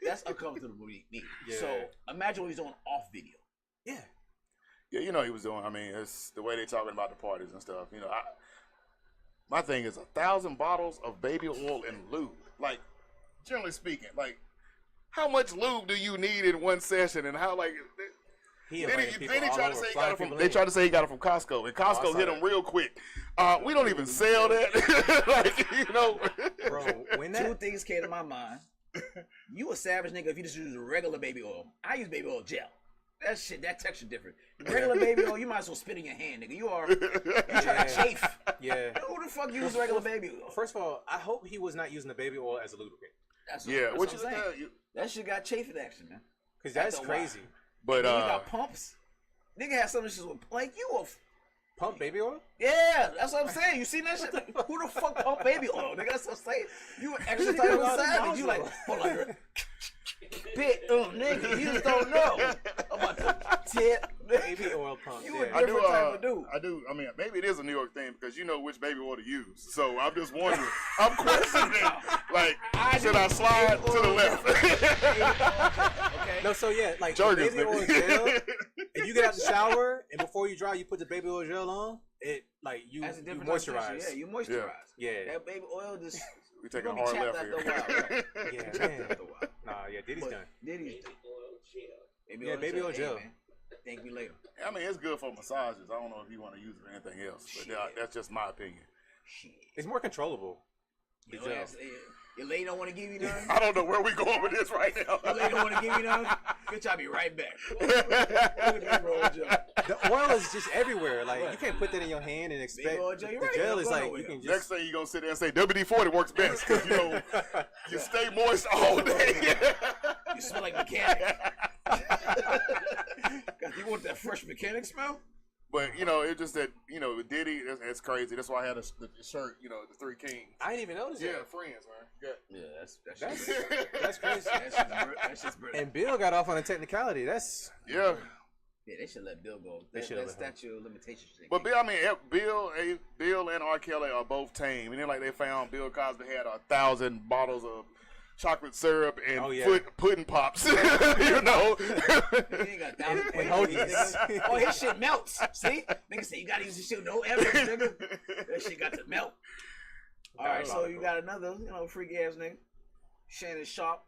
that's uncomfortable to me.
Yeah.
So imagine what he's doing off video.
Yeah.
Yeah, you know he was doing. I mean, it's the way they talking about the parties and stuff. You know, my thing is 1,000 bottles of baby oil and lube. Like, generally speaking, like, how much lube do you need in one session, and how like
Then he
tried to say he got it from. They tried to say he got it from Costco, and Costco hit him real quick. We don't even sell that. Like, you know,
bro. When that
two things came to my mind. You a savage nigga if you just use regular baby oil. I use baby oil gel. That texture different. Regular baby oil, you might as well spit in your hand, nigga. You trying to chafe.
Yeah.
Who the fuck use regular baby oil?
First of all, I hope he was not using the baby oil as a lubricant.
That's
what
I'm saying. That shit got chafing action, man.
Because that's crazy.
But
you got pumps. Nigga had some shit with like you a
pump baby oil?
Yeah, that's what I'm saying. You seen that shit? Who the fuck pump baby oil? Nigga, that's what I'm saying. You an extra type of savage. You like, hold on. Bit, nigga, you just don't know about the tip
baby oil pump.
You a different type of dude.
I do. I mean, maybe it is a New York thing because you know which baby oil to use. So I'm just wondering. I'm questioning. Like, should I slide to the left?
Okay. No, so yeah, like
Jergens,
baby oil gel. If you get out the shower and before you dry, you put the baby oil gel on. It like you moisturize.
Yeah, you moisturize.
Yeah.
That baby oil just.
We take a hard left here.
Right?
Yeah, man. Nah, yeah, Diddy's done.
Diddy's done.
Baby oil gel.
Thank me later.
I mean, it's good for massages. I don't know if you want to use it for anything else, but that's just my opinion.
It's more controllable.
Your lady don't want to give you none?
I don't know where we going with this right now.
Your lady don't want to give you none? Bitch, I'll be right back.
The oil is just everywhere. Like, you can't put that in your hand and expect. The gel is like, you can just.
Next thing you're going to sit there and say, WD-40 works best because, you know, you stay moist all day.
You smell like mechanic. You want that fresh mechanic smell?
But, you know, it's just that, you know, Diddy, it's crazy. That's why I had the shirt, you know, the Three Kings.
I didn't even notice that.
Yeah, friends, man.
Yeah, that's
crazy.
That's just brilliant.
And Bill got off on a technicality. That's...
Yeah.
Yeah, they should let Bill go. That statute of limitations thing.
But Bill, I mean, Bill and R. Kelly are both tame. And then, like, they found Bill Cosby had 1,000 bottles of chocolate syrup and pudding pops. You know?
He ain't got 1,000 niggas. Oh, his shit melts. See? Niggas say you gotta use this shit with no evidence, nigga. That shit got to melt. Alright, so you got another, you know, freaky ass nigga. Shannon Sharp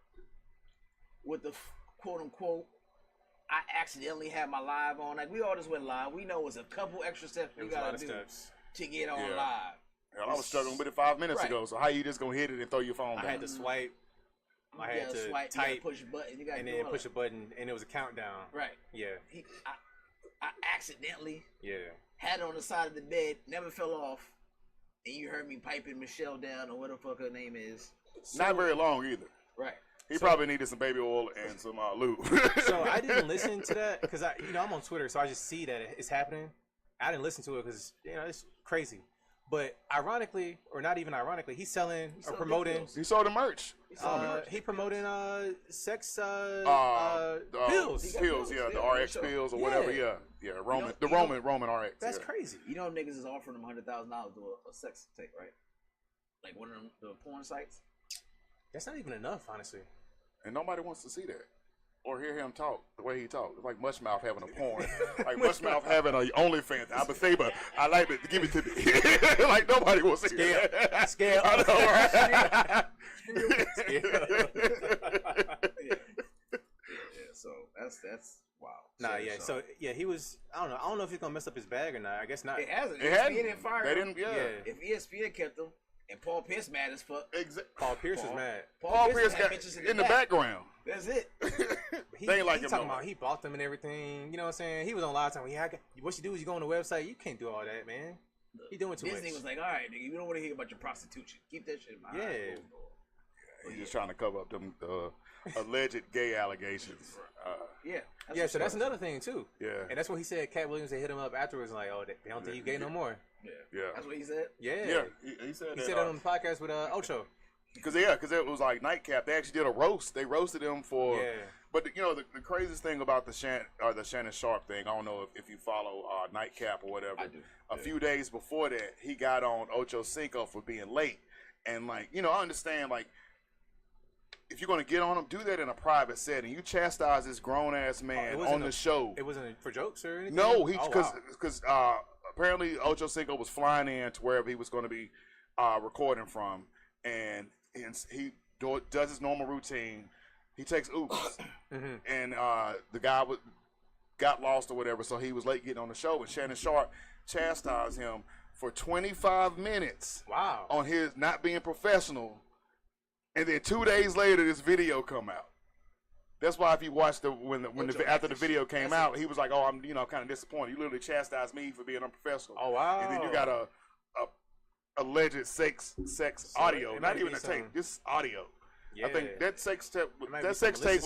with the quote unquote, I accidentally had my live on. Like, we all just went live. We know it was a couple extra steps we gotta do to get on live.
Hell, I was struggling with it 5 minutes ago, so how you just gonna hit it and throw your phone down?
I had to swipe. I had to
swipe,
type,
push a button,
and then push a button, and it was a countdown.
Right.
Yeah.
I accidentally had it on the side of the bed, never fell off, and you heard me piping Michelle down or what the fuck her name is.
Not very long either.
Right.
He probably needed some baby oil and some lube.
So I didn't listen to that because I'm on Twitter, so I just see that it's happening. I didn't listen to it because it's crazy. But ironically, or not even ironically, he's selling or promoting.
He sold the merch.
He promoting sex
pills. Pills, the RX pills or whatever. Yeah, Roman RX.
That's crazy.
You know, niggas is offering them $100,000 to a sex tape, right? Like one of them, the porn sites.
That's not even enough, honestly.
And nobody wants to see that. Or hear him talk the way he talks. It's like Mushmouth having a porn. Like Mushmouth having a OnlyFans. I like it. Give it to me. Like nobody wants to see that.
Scale.
I know, right?
So that's wow.
Nah, so he was. I don't know if he's gonna mess up his bag or not. I guess not.
It hasn't.
ESPN
didn't fire him.
They didn't.
If ESPN kept him, and Paul Pierce mad as fuck.
Paul Pierce was mad.
Paul Pierce got in the background.
That's it.
He talking about he bought them and everything. You know what I'm saying? He was on live time. What you do is you go on the website. You can't do all that, man. He doing too much.
Disney was like, all right, nigga, you don't want to hear about your prostitution. Keep that shit in mind.
He's just trying to cover up them alleged gay allegations.
So that's another thing too.
Yeah.
And that's what he said. Cat Williams, they hit him up afterwards and like, oh, they don't think you gay no more.
Yeah.
That's what he said?
Yeah. He said
that on the podcast with Ocho.
Because it was like Nightcap. They actually did a roast. They roasted him for. Yeah. But the craziest thing about the Shannon Sharp thing, I don't know if you follow Nightcap or whatever.
I do.
A few days before that, he got on Ocho Cinco for being late, and I understand if you're gonna get on him, do that in a private setting. You chastise this grown ass man on the show.
It wasn't for jokes or anything.
No, because apparently Ocho Cinco was flying in to wherever he was going to be recording from, and he does his normal routine. He takes oops, and the guy got lost or whatever, so he was late getting on the show. And Shannon Sharp chastised him for 25 minutes.
Wow.
On his not being professional. And then 2 days later, this video come out. That's why if you watch after the video came out, he was like, "Oh, I'm kind of disappointed. You literally chastised me for being unprofessional."
Oh wow!
And then you got a alleged sex audio, not even a tape, just audio. Yeah. I think that sex tape was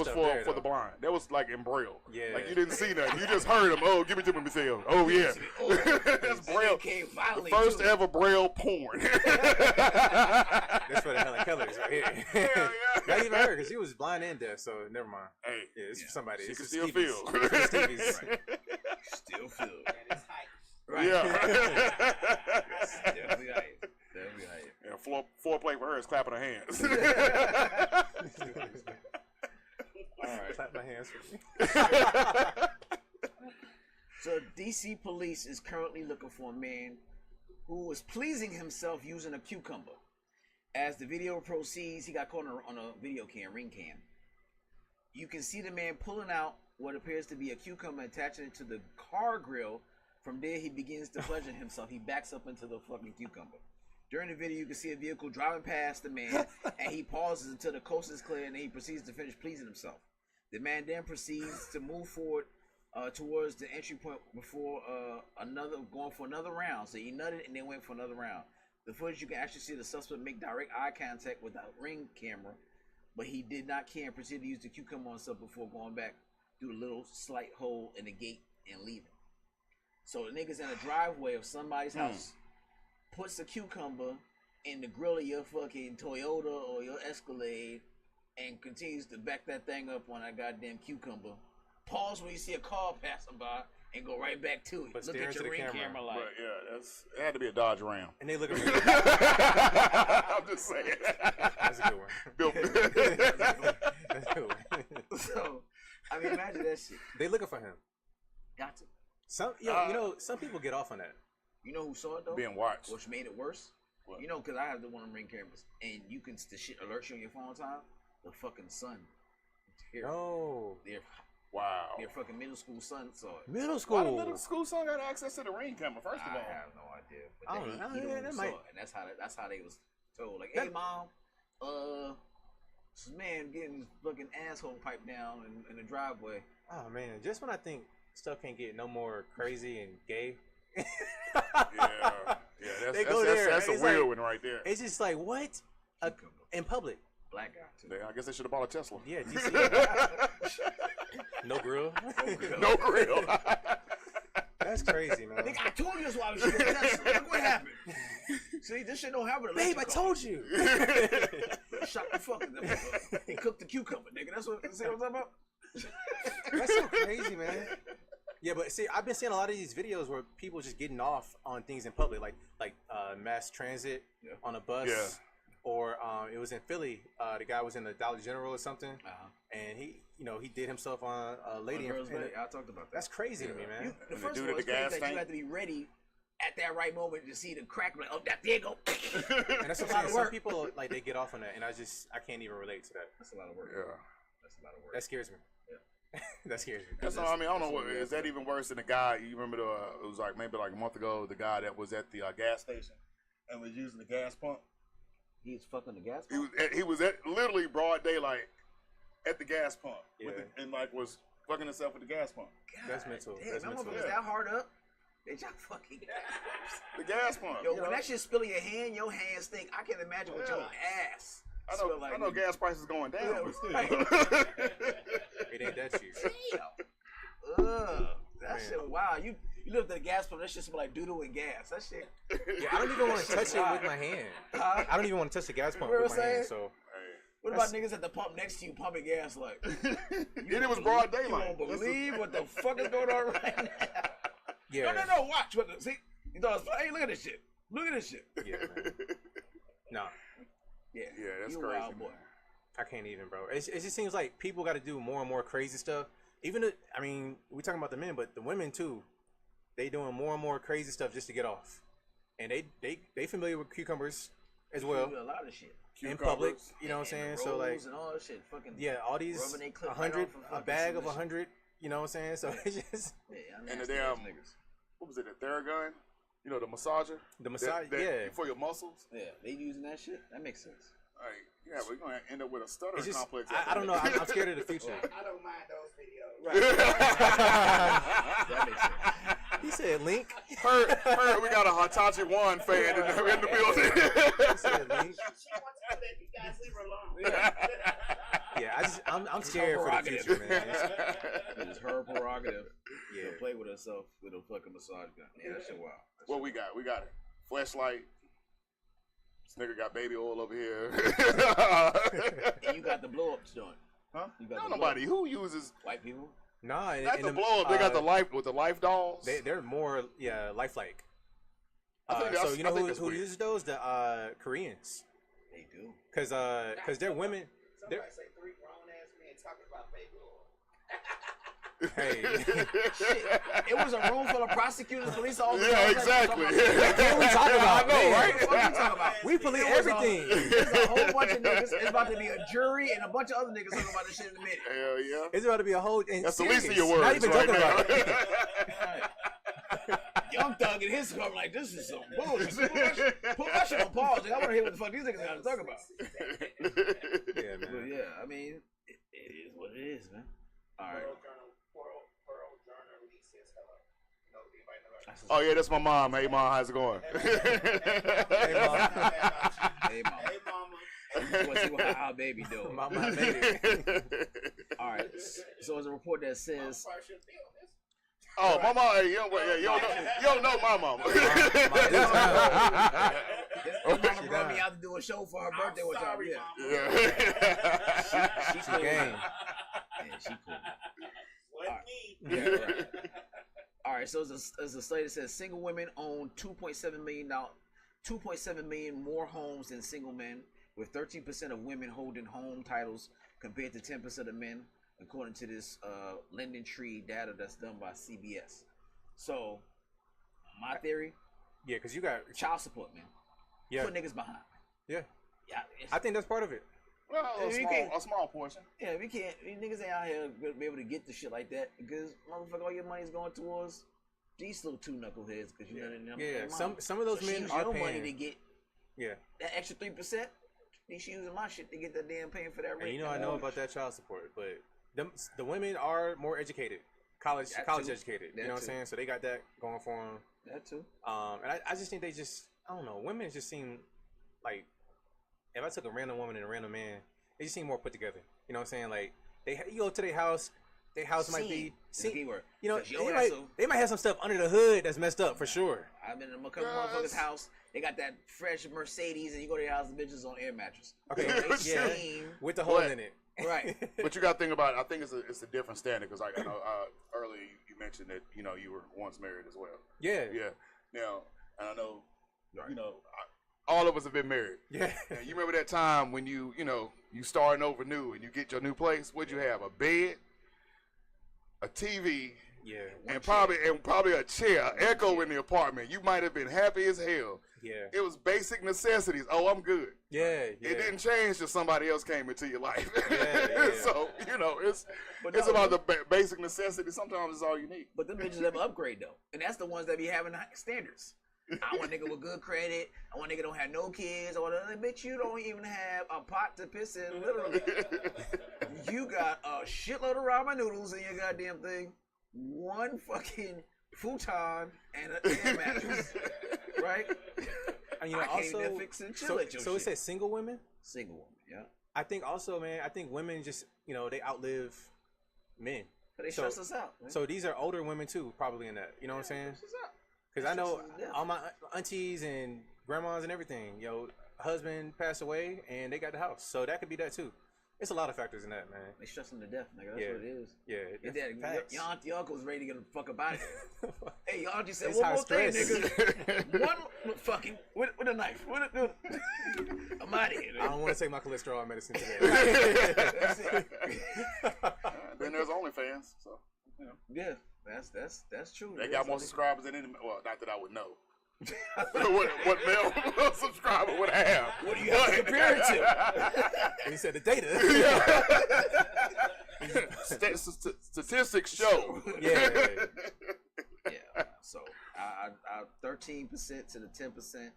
for the blind. That was like in Braille. Yeah. Like you didn't see nothing. You just heard him. Oh, give it to me, Michelle. Oh yeah. That's Braille. The first ever Braille porn.
That's for the Helen Kellers right here. Hell yeah. I even heard because he was blind and deaf, so never mind. Hey, yeah, it's for somebody.
She can still feel.
Still feel.
And it's hype.
Right.
Yeah.
Definitely hype. Definitely hype.
Yeah, foreplay for her is clapping her hands.
All right, clap my hands for me.
So DC police is currently looking for a man who was pleasing himself using a cucumber. As the video proceeds, he got caught on a video cam, ring cam. You can see the man pulling out what appears to be a cucumber, attaching it to the car grill. From there, he begins to pleasure himself. He backs up into the fucking cucumber. During the video, you can see a vehicle driving past the man, and he pauses until the coast is clear, and then he proceeds to finish pleasing himself. The man then proceeds to move forward towards the entry point before going for another round. So he nutted and then went for another round. The footage, you can actually see the suspect make direct eye contact with the ring camera, but he did not care and proceeded to use the cucumber on himself before going back through the little slight hole in the gate and leaving. So the nigga's in a driveway of somebody's house, puts a cucumber in the grill of your fucking Toyota or your Escalade, and continues to back that thing up on that goddamn cucumber. Pause when you see a car passing by and go right back to it.
But
look at your ring camera like.
Right, yeah, it had to be a Dodge Ram.
And they look at me.
I'm just saying.
That's a good one. That's a good one.
So, I mean, imagine that shit.
They looking for him.
Got to.
Some people get off on that.
You know who saw it though?
Being watched.
Which made it worse. What? You know, because I have the one on ring cameras, and the shit alerts you on your phone all the time. The fucking son.
Oh.
Wow.
Their fucking middle school son saw it.
Middle school.
Why the middle school son got access to the ring camera? First of all,
I have no idea. But he saw it, and that's how they was told. Like, hey mom, this man getting fucking asshole piped down in the driveway.
Oh man, just when I think stuff can't get no more crazy and gay.
That's a weird one right there.
It's just like what? In public.
Black guy too.
Yeah, I guess they should have bought a Tesla.
Yeah, DC. No grill.
No grill.
That's crazy, man.
Nigga, I told you that's why I was shooting Tesla. Look what happened. See, this shit don't happen.
Babe, I told you.
Shot the fucking nigga. He cooked the cucumber, nigga. That's what. See what I'm talking about?
That's so crazy, man. Yeah, but see, I've been seeing a lot of these videos where people just getting off on things in public, like mass transit on a bus.
Yeah.
Or it was in Philly. The guy was in the Dollar General or something, and he did himself on a lady.
I talked about that.
That's crazy to me, man.
The first of all, it's crazy that you have to be ready at that right moment to see the crack. Like, oh, there you go.
And that's what I'm saying. Some people like they get off on that, and I can't even relate to that.
That's a lot of work.
Yeah,
that's a lot of work.
That scares me. Yeah, that scares me.
That's all. I mean, I don't know what is that even worse than the guy. You remember it was like maybe like a month ago. The guy that was at the gas station and was using the gas pump.
He was fucking the gas pump?
He was at literally broad daylight at the gas pump and was fucking himself with the gas pump.
God, that's mental.
Damn,
that's mental.
Was that hard up? They just fucking
the gas pump.
Yo, when that shit spill in your hands stink. I can't imagine what your ass.
I know gas prices going down, but still.
It ain't that cheap.
Damn. That shit, wow. You look at the gas pump, that shit smell like doodle and gas. That shit.
Yeah, I don't even want to touch it with my hand. I don't even want to touch the gas pump with my hand. So.
What about niggas at the pump next to you pumping gas like?
Then it was broad daylight.
You don't believe what the fuck is going on right now?
Yeah.
No, watch. See? You thought, hey, look at this shit. Look at this shit.
Yeah, man. No.
Yeah,
that's
you
crazy,
wild boy.
man.
I can't even, bro. It just seems like people got to do more and more crazy stuff. Even, we talking about the men, but the women too. They doing more and more crazy stuff just to get off, and they familiar with cucumbers as well.
Do a lot of shit
in public. You know what I'm saying? So like,
and all that shit, fucking
all these 100, a bag of 100 You know what I'm saying? So it's just
And the damn, what was it, the Theragun? You know, the massager?
the massage.
That
Yeah,
for your muscles?
Yeah, they using that shit. That makes sense.
Like, yeah, we're going to end up with a stutter
it's just
complex.
I don't know. I'm scared of the future.
I don't mind those videos.
That makes sense.
He said Link.
Heard, we got a Hitachi One fan in the building.
He said Link.
She wants to let you guys leave her alone.
Yeah, I'm scared for the future, man.
It's her prerogative
Yeah.
to play with herself with a fucking massage gun. Yeah, that shit wild.
What we got? We got it. Fleshlight. This nigga got baby oil over here.
And you got the blow ups joint.
Huh?
You got
Not
the
nobody who uses.
white people.
Nah,
Not the blow up. They got the life with the life dolls.
They're more lifelike.
I think
So you know who
weird.
uses those? The Koreans.
They do.
Cause they're women. They're,
Somebody say 3 grown ass men talking about baby oil.
hey,
Shit. It was a room full of prosecutors, police officers.
Yeah, exactly.
what we talking about?
I know,
man?
right?
What you talking about?
We police
It was
everything.
There's a whole bunch of niggas. It's about to be a jury and a bunch of other niggas talking about this shit in a minute.
Hell yeah.
It's about to be a whole.
That's the least of your words.
Not even
right
joking
now.
about it.
Young Thug and his come like, this is some bullshit. Put my shit on pause. I want to hear what the fuck these niggas got to talk about.
Yeah,
But
man.
yeah, I mean, it is what it is, man. All right.
Pearl Journal released his hello. No, anybody know that?
Oh yeah, that's my mom. Hey mom, how's it going?
Hey, mom.
Hey, mama.
Hey, mama.
Let's see what our baby doing.
My baby.
All right. So there's a report that says
Probably should be on this.
Oh, my mom. Hey, you don't know my mama.
my mama brought me out to do a show for her birthday one time.
Sorry,
Yeah.
mama.
Yeah.
She's cool.
Gang.
Yeah, she cool.
Wasn't me.
Yeah, right. All right, so there's a study that says single women own $2.7 million more homes than single men, with 13% of women holding home titles compared to 10% of men, according to this Lending Tree data that's done by CBS. So, my theory,
Yeah, cause you got
child support, man.
yeah,
Put niggas behind.
yeah.
Yeah,
I think that's part of it.
Well, a small portion.
yeah, we can't. These niggas ain't out here gonna be able to get the shit like that because motherfucker, all your money's going towards these little two knuckleheads because you know
Yeah, some of those men
use
are
your money
paying.
to get
Yeah,
that extra 3%. Then she using my shit to get that damn paying for that rent.
and you know I know about that child support, but the women are more educated, college
That too.
educated.
That
You know what I'm
too.
saying? So they got that going for them.
That too.
And I just think I don't know, women just seem like, if I took a random woman and a random man, they just seem more put together. You know what I'm saying? Like, you go to their house might be,
Is the key word.
you know,
'Cause your
they
ass
might have some stuff under the hood that's messed up for sure.
I've been in a couple motherfuckers' house. They got that fresh Mercedes, and you go to their house, the bitches on air mattress.
Okay,
So they
yeah,
seem
with the hole
What?
in it.
right.
But you got to think about it. I think it's a different standard because I know earlier you mentioned that you were once married as well.
Yeah,
Yeah. Now, and I know
Right.
all of us have been married.
yeah.
And you remember that time when you starting over new and you get your new place? What'd you have? A bed, a TV,
Yeah,
and probably a chair, an echo in the apartment. You might have been happy as hell.
yeah,
It was basic necessities. Oh, I'm good.
yeah.
It didn't change till somebody else came into your life.
Yeah.
So it's
But
it's
no,
about the basic necessities. Sometimes it's all you need.
But them bitches never upgrade though, and that's the ones that be having high standards. I want a nigga with good credit. I want a nigga don't have no kids. I want a bitch you don't even have a pot to piss in. Literally, you got a shitload of ramen noodles in your goddamn thing, one fucking futon and an air mattress, right?
And, you know,
I can't
also,
even fix and chill at your
so it
shit.
says single women.
Single woman, yeah.
I think also, man, I think women just, they outlive men.
But they
So-
stress us out. Man.
So these are older women too, probably in that. You know what I'm saying?
Stress us out.
Because I know
Yeah.
all my aunties and grandmas and everything, husband passed away and they got the house. So that could be that too. It's a lot of factors in that, man.
They stressing to death, nigga. That's
Yeah.
what it is.
Yeah.
Your
that's
dad,
facts.
your aunt, your uncle was ready to get the fuck up out of here. Hey, your auntie said,
It's
one
high
more thing,
stress.
nigga. One fucking, with a knife. I'm out of here,
I
nigga.
don't want to take my cholesterol medicine today.
That's it.
Then there's OnlyFans, so
Yeah, that's true.
they
Yeah,
got
so
more subscribers than any. Well, not that I would know. what male subscriber would I have?
What do you have to compare it to?
And he said the data.
Statistics show.
Yeah.
Yeah. So I 13% to the 10%.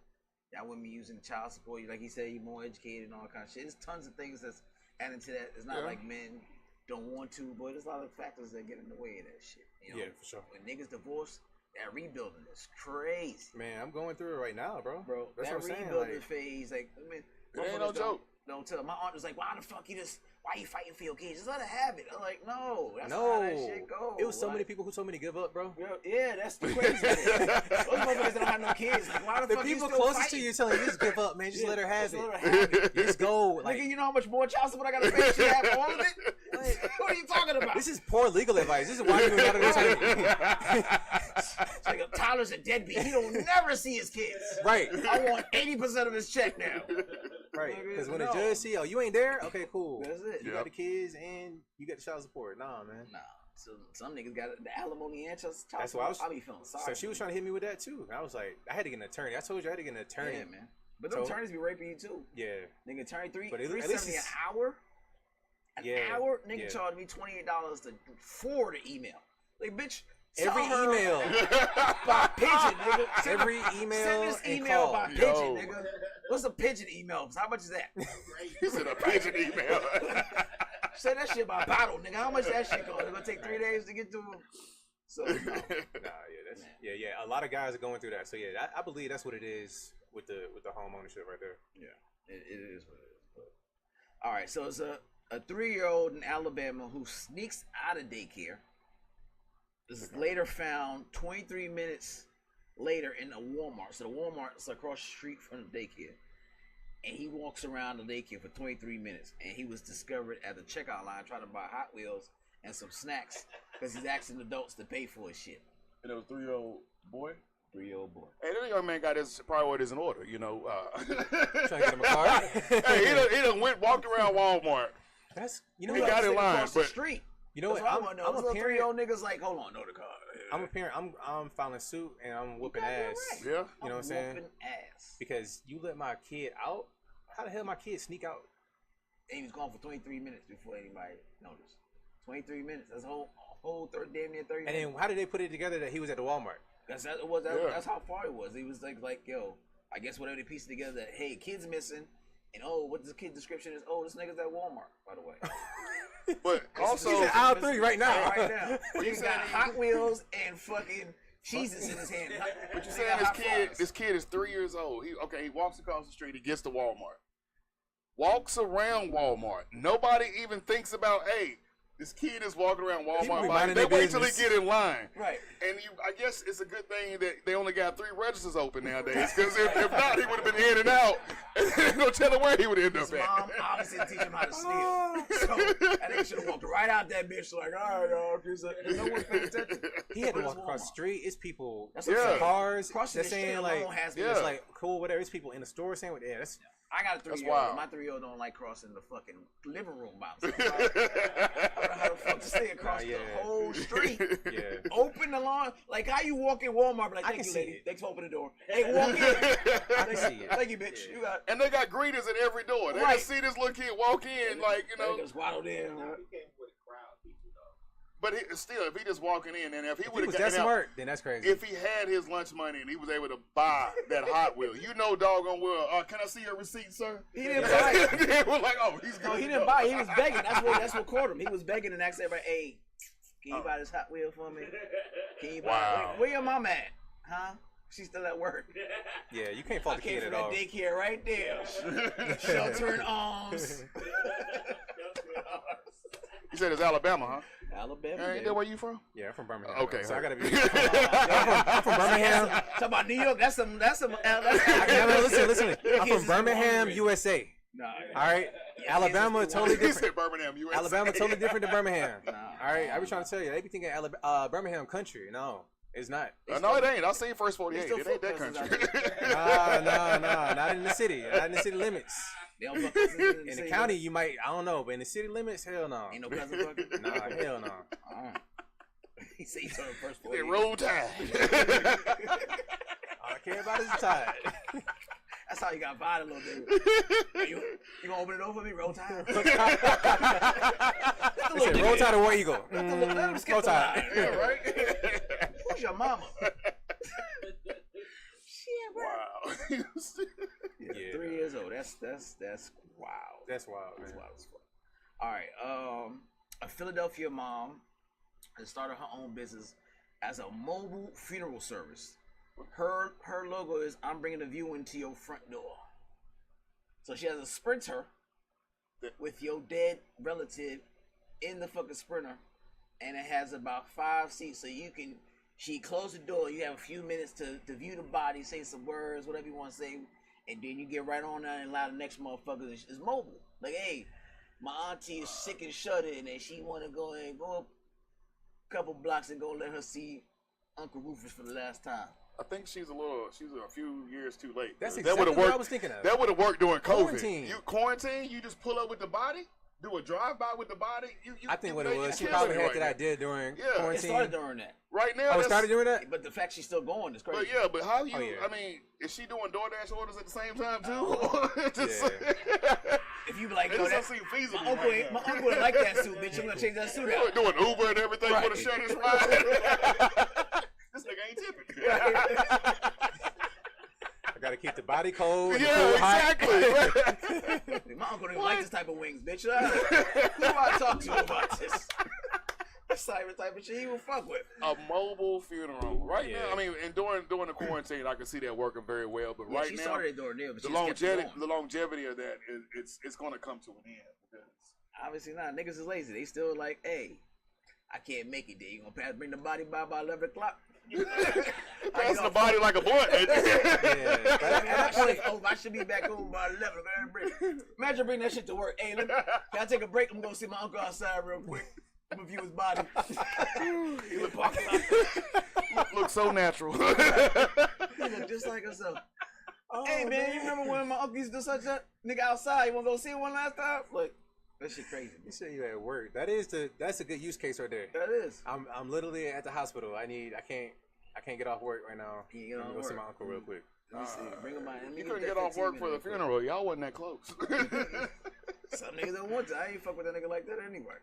Y'all wouldn't be using child support. Like he said, you're more educated and all kind of shit. There's tons of things that's adding to that. It's not like men don't want to, but there's a lot of factors that get in the way of that shit. You know?
Yeah, for sure.
When niggas divorce, that rebuilding is crazy.
Man, I'm going through it right now, bro. That's
that
what I'm saying.
rebuilding
Like,
phase, like, I mean,
It ain't no joke.
Don't tell. My aunt was like, "Why the fuck why you fighting for your kids? Just let her have it." I'm like, "No, that's not how that shit goes."
It was so many people who told me to give up, bro.
Yeah, that's the crazy thing. Those motherfuckers that don't have no kids. Like, why the fuck
people
you still
closest
fighting?
to you telling you just give up, man. Just let her have
Just
it.
let her have it.
Just go. Like,
Nigga, you know how much more child support I gotta pay? She have all of it. Like, what are you talking about?
this is poor legal advice. This is why you're not an attorney.
It's like Tyler's a deadbeat. He don't never see his kids.
Right.
I want 80% of his check now.
Right. Because when the
No.
judge see, oh, you ain't there? Okay, cool.
That's it.
You got the kids and you got the child support. Nah, man.
Nah. So some niggas got the alimony and child support.
That's why I
be feeling sorry.
So she was trying to hit me with that too. And I was like, I had to get an attorney. I told you I had to get an attorney.
Yeah, man. But them attorneys be raping you too.
Yeah.
Nigga, attorney
But at least
$3.70 an
it's-
hour. An hour, nigga
yeah.
charged me $28 to forward the email. Like, bitch,
Every
tell her
email.
by pigeon, nigga.
Every email
Send this
and
email
call.
by pigeon, nigga. What's a pigeon email? How much is that?
He said a pigeon email.
Send that shit by bottle, nigga. How much that shit cost? It's gonna take 3 days to get to them. So, no.
Yeah. A lot of guys are going through that. So yeah, I believe that's what it is with the home ownership right there.
Yeah, it is what it is. But, all right, so it's a 3-year-old in Alabama who sneaks out of daycare. This is later found 23 minutes later in a Walmart. So the Walmart is across the street from the daycare. And he walks around the daycare for 23 minutes. And he was discovered at the checkout line trying to buy Hot Wheels and some snacks because he's asking adults to pay for his shit.
And it was a 3-year-old boy?
3-year-old boy.
Hey, that young man got his priorities in order, you know.
Trying to get him a car.
Hey, he done walked around Walmart.
That's
He got in line,
across the
but
street.
You know what?
I'm a
I'm a parent.
3-year-old niggas like, hold on, know the car.
I'm a parent. I'm filing suit and I'm whooping ass.
Right.
yeah.
You know what I'm saying?
Whooping ass.
Because you let my kid out. How the hell my kid sneak out?
And he was gone for 23 minutes before anybody noticed. 23 minutes. That's a whole damn near 30
And
minutes.
then how did they put it together that he was at the Walmart?
That's how far it was. He was like, yo, I guess whatever they pieced together that, hey, kid's missing. And what the kid description is, this nigga's at Walmart, by the way.
But also,
He's at aisle 3 right now.
Right now. He's got Hot Wheels and fucking cheeses in his hand.
what you saying? This kid is 3 years old. He walks across the street. He gets to Walmart. Walks around Walmart. Nobody even thinks about, hey, this kid is walking around
People be
Walmart.
minding
They
their
wait till he
business.
get in line.
Right.
And I guess it's a good thing that they only got 3 registers open nowadays. Because if not, he would have been in and out. And they don't tell him where he would end up
His mom
at.
obviously didn't teach him how to steal. So that nigga should have walked right out that bitch like, all right, y'all, because no one's paying attention.
He had to
But
walk
it's
across the
Walmart.
street. It's people,
That's what I'm saying.
cars.
Crossing
They're
the street
saying like,
alone has me.
Yeah.
it's like cool, whatever. It's people in the store saying, yeah, that's.
I got a
That's
3-year-old.
wild.
My 3-year-old don't like crossing the fucking living room by himself. I don't know how the fuck to stay across the whole street.
Yeah.
Open the lawn. Like how you walk in Walmart, be like,
I
thank
can
you,
see
lady.
it.
Thanks for opening the door. Hey, walk in.
I can see it.
Thank you, bitch. You got
And they got greeters at every door. They
Right.
just see this little kid walk in, like, you know.
niggas waddled in.
Now he came with a crowd of people though.
But still, if he just walking in, and if he
If he
would
was
have
that smart, then that's crazy.
if he had his lunch money and he was able to buy that Hot Wheel, you know, doggone well. Can I see your receipt, sir?
He didn't buy it.
They were like, oh, he's good.
No, he
to
didn't
go.
buy it. He was begging. That's what caught him. He was begging and asked everybody, hey, can you buy this Hot Wheel for me? Can you buy
Wow.
it? Where your mom at? Huh? She's still at work.
Yeah, you can't fault
I
the
came
kid
from
at
that
all.
daycare right there. Shelter in arms.
You said it's Alabama, huh?
Alabama.
Ain't that where you from?
Yeah, I'm from Birmingham.
Okay,
so I
heard.
gotta be. I'm from Birmingham.
Talk about New York. That's some.
Listen. I'm from Birmingham, USA.
Nah,
All right, Alabama totally
He
different.
said Birmingham, USA.
Alabama totally different than Birmingham.
Nah.
All right, I be trying to tell you, they be thinking Birmingham country. No, it's not.
No, it ain't. I seen First 48.
still
It ain't that
football
country.
Nah, not in the city. Not in the city limits.
They don't fuck us in
In the county, you might, I don't know, but in the city limits, hell no.
Ain't no cousin fucking.
Nah, hell no.
Alright. He said he turned first
They
48.
roll tide.
All I care about is the tide.
That's how you got fired a little bit. You gonna open it over for me? Roll Tide.
Roll Tide or War Eagle?
Let him skip
Roll
the
Tide.
line.
Yeah, right.
Who's your mama?
Wow.
Yeah, 3 years old. That's wow.
That's wild, man.
That's wild as fuck. All right. A Philadelphia mom has started her own business as a mobile funeral service. Her logo is "I'm bringing the view into your front door." So she has a Sprinter with your dead relative in the fucking Sprinter, and it has about 5 seats, so you can. She closed the door. You have a few minutes to view the body, say some words, whatever you want to say, and then you get right on there and allow the next motherfucker. It's mobile. Like, hey, my auntie is sick and shut in, and she want to go up a couple blocks and go let her see Uncle Rufus for the last time.
I think she's a few years too late.
That's
that
exactly
would've
what
worked,
I was thinking of.
That would have worked during COVID.
Quarantine.
You just pull up with the body, do a drive-by with the body.
I think what it was, she probably had that idea during quarantine.
It started during that.
Right now,
it started during that?
But the fact she's still going is crazy.
But how you,
yeah.
I mean, is she doing DoorDash orders at the same time, too?
If you be like,
it
no,
doesn't seem feasible.
my uncle would like that suit, bitch. I'm going to change that suit out.
Doing Uber and everything
Right.
with a shutter's ride. This nigga ain't tipping.
I gotta keep the body cold.
Yeah, exactly.
My uncle didn't like this type of wings, bitch. Who do I talk to about this? That's the type of shit he would fuck with.
A mobile funeral. Right now, I mean, and during the quarantine, I can see that working very well. But right
she
now,
started it during there, but
the longevity of that it's going to come to an end. Because
obviously not. Niggas is lazy. They still like, hey, I can't make it there. You gonna bring the body by 11 o'clock?
Passing the body like a blunt.
I should be back home by 11. Imagine bringing that shit to work. Hey, can I take a break? I'm gonna see my uncle outside real quick. I'm gonna view his body. He
looks so natural.
He look just like himself. Hey man, you remember when my uncle used to do such a nigga outside? You wanna go see him one last time? Look, that shit crazy.
You say you at work. That's a good use case right there.
That is.
I'm literally at the hospital. I can't get off work right now.
Can you get
go see my uncle real quick.
Let me see. Bring him by.
You couldn't get off work for the funeral. Y'all wasn't that close.
Some niggas don't want to. I ain't fuck with that nigga like that anyway.